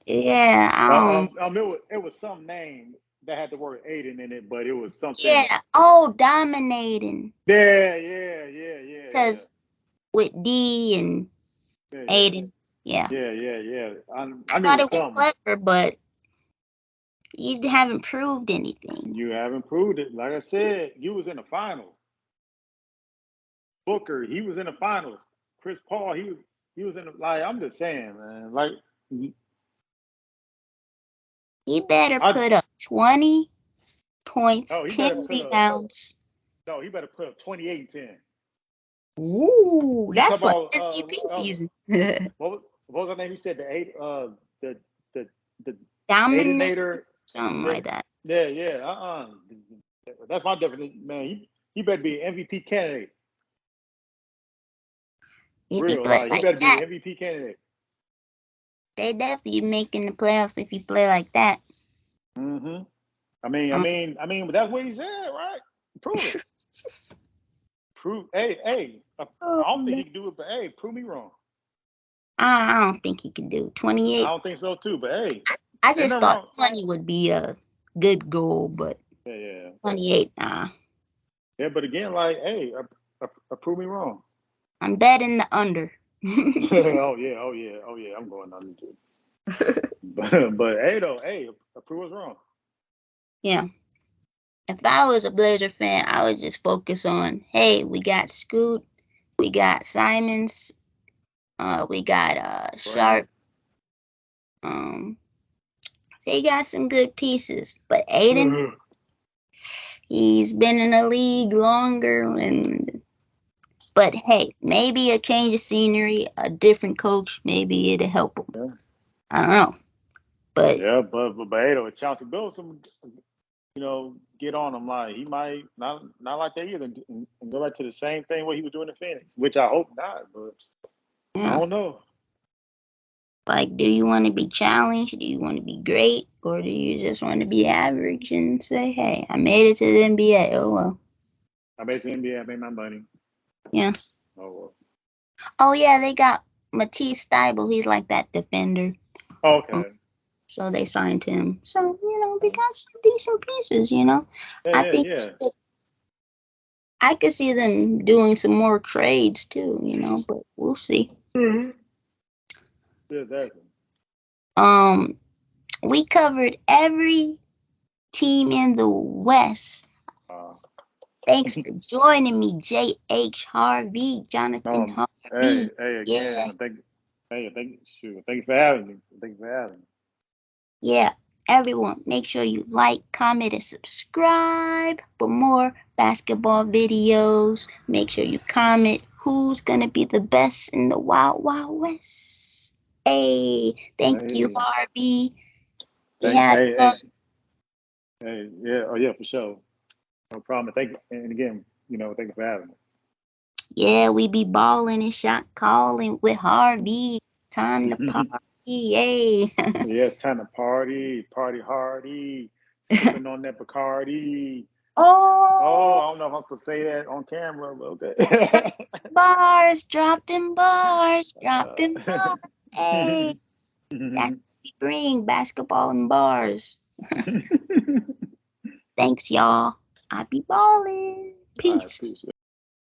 Yeah. It was some name that had the word Aiden in it, but it was something. Yeah. Dominating. Yeah. Because with D and Aiden. Yeah. I thought it was clever, but you haven't proved anything. You haven't proved it. Like I said, you was in the finals. Booker, he was in the finals. Chris Paul, he was in the, like, I'm just saying, man. Like, he better put up 20 points, 10 rebounds. He better put up 28 and 10. Ooh, that's what MVP season. What was her name? You said the Dominator, something like that. Yeah. That's my definition, man. He better be an MVP candidate. If Real, he he better be an MVP candidate. They definitely making the playoffs if you play like that. Mm-hmm. I mean, but that's what he said, right? Prove it. Hey, I don't think he can do it, but hey, prove me wrong. I don't think he can do 28. I don't think so too, but hey. I just thought 20 would be a good goal, but 28, nah. Yeah, but again, like, hey, prove me wrong. I'm betting the under. oh yeah, I'm going under too. but hey, prove us wrong. Yeah. If I was a Blazer fan, I would just focus on, hey, we got Scoot, we got Simons, we got Sharp. They got some good pieces, but Aiden, he's been in the league longer, but hey, maybe a change of scenery, a different coach, maybe it'll help him. Yeah. I don't know, but yeah, but if Chauncey Billups, get on him, like he might not like that either, and go back to the same thing what he was doing in Phoenix, which I hope not, but I don't know. Like, do you want to be challenged? Do you want to be great? Or do you just want to be average and say, hey, I made it to the NBA. Oh, well. I made it to the NBA. I made my money. Yeah. Oh, well. Oh, yeah, they got Matisse Thybulle. He's like that defender. Oh, okay. So they signed him. So, they got some decent pieces, I think I could see them doing some more trades, too, but we'll see. Mm-hmm. Yeah, definitely. We covered every team in the West. Thanks for joining me, J.H. Harvey, Jonathan Harvey. Hey, again, thank you for having me. Yeah, everyone, make sure you like, comment, and subscribe for more basketball videos. Make sure you comment who's going to be the best in the Wild Wild West. Hey, thank you, Harvey. Hey, yeah, for sure. No problem. Thank you. And again, thank you for having me. Yeah, we be balling and shot calling with Harvey. Time to party. Yay. Yeah, it's time to party hardy, sipping on that Bacardi. Oh, I don't know if I'm supposed to say that on camera, but okay. bars, dropping bars. Hey, that's what we bring, basketball and bars. Thanks, y'all. I be balling. Peace.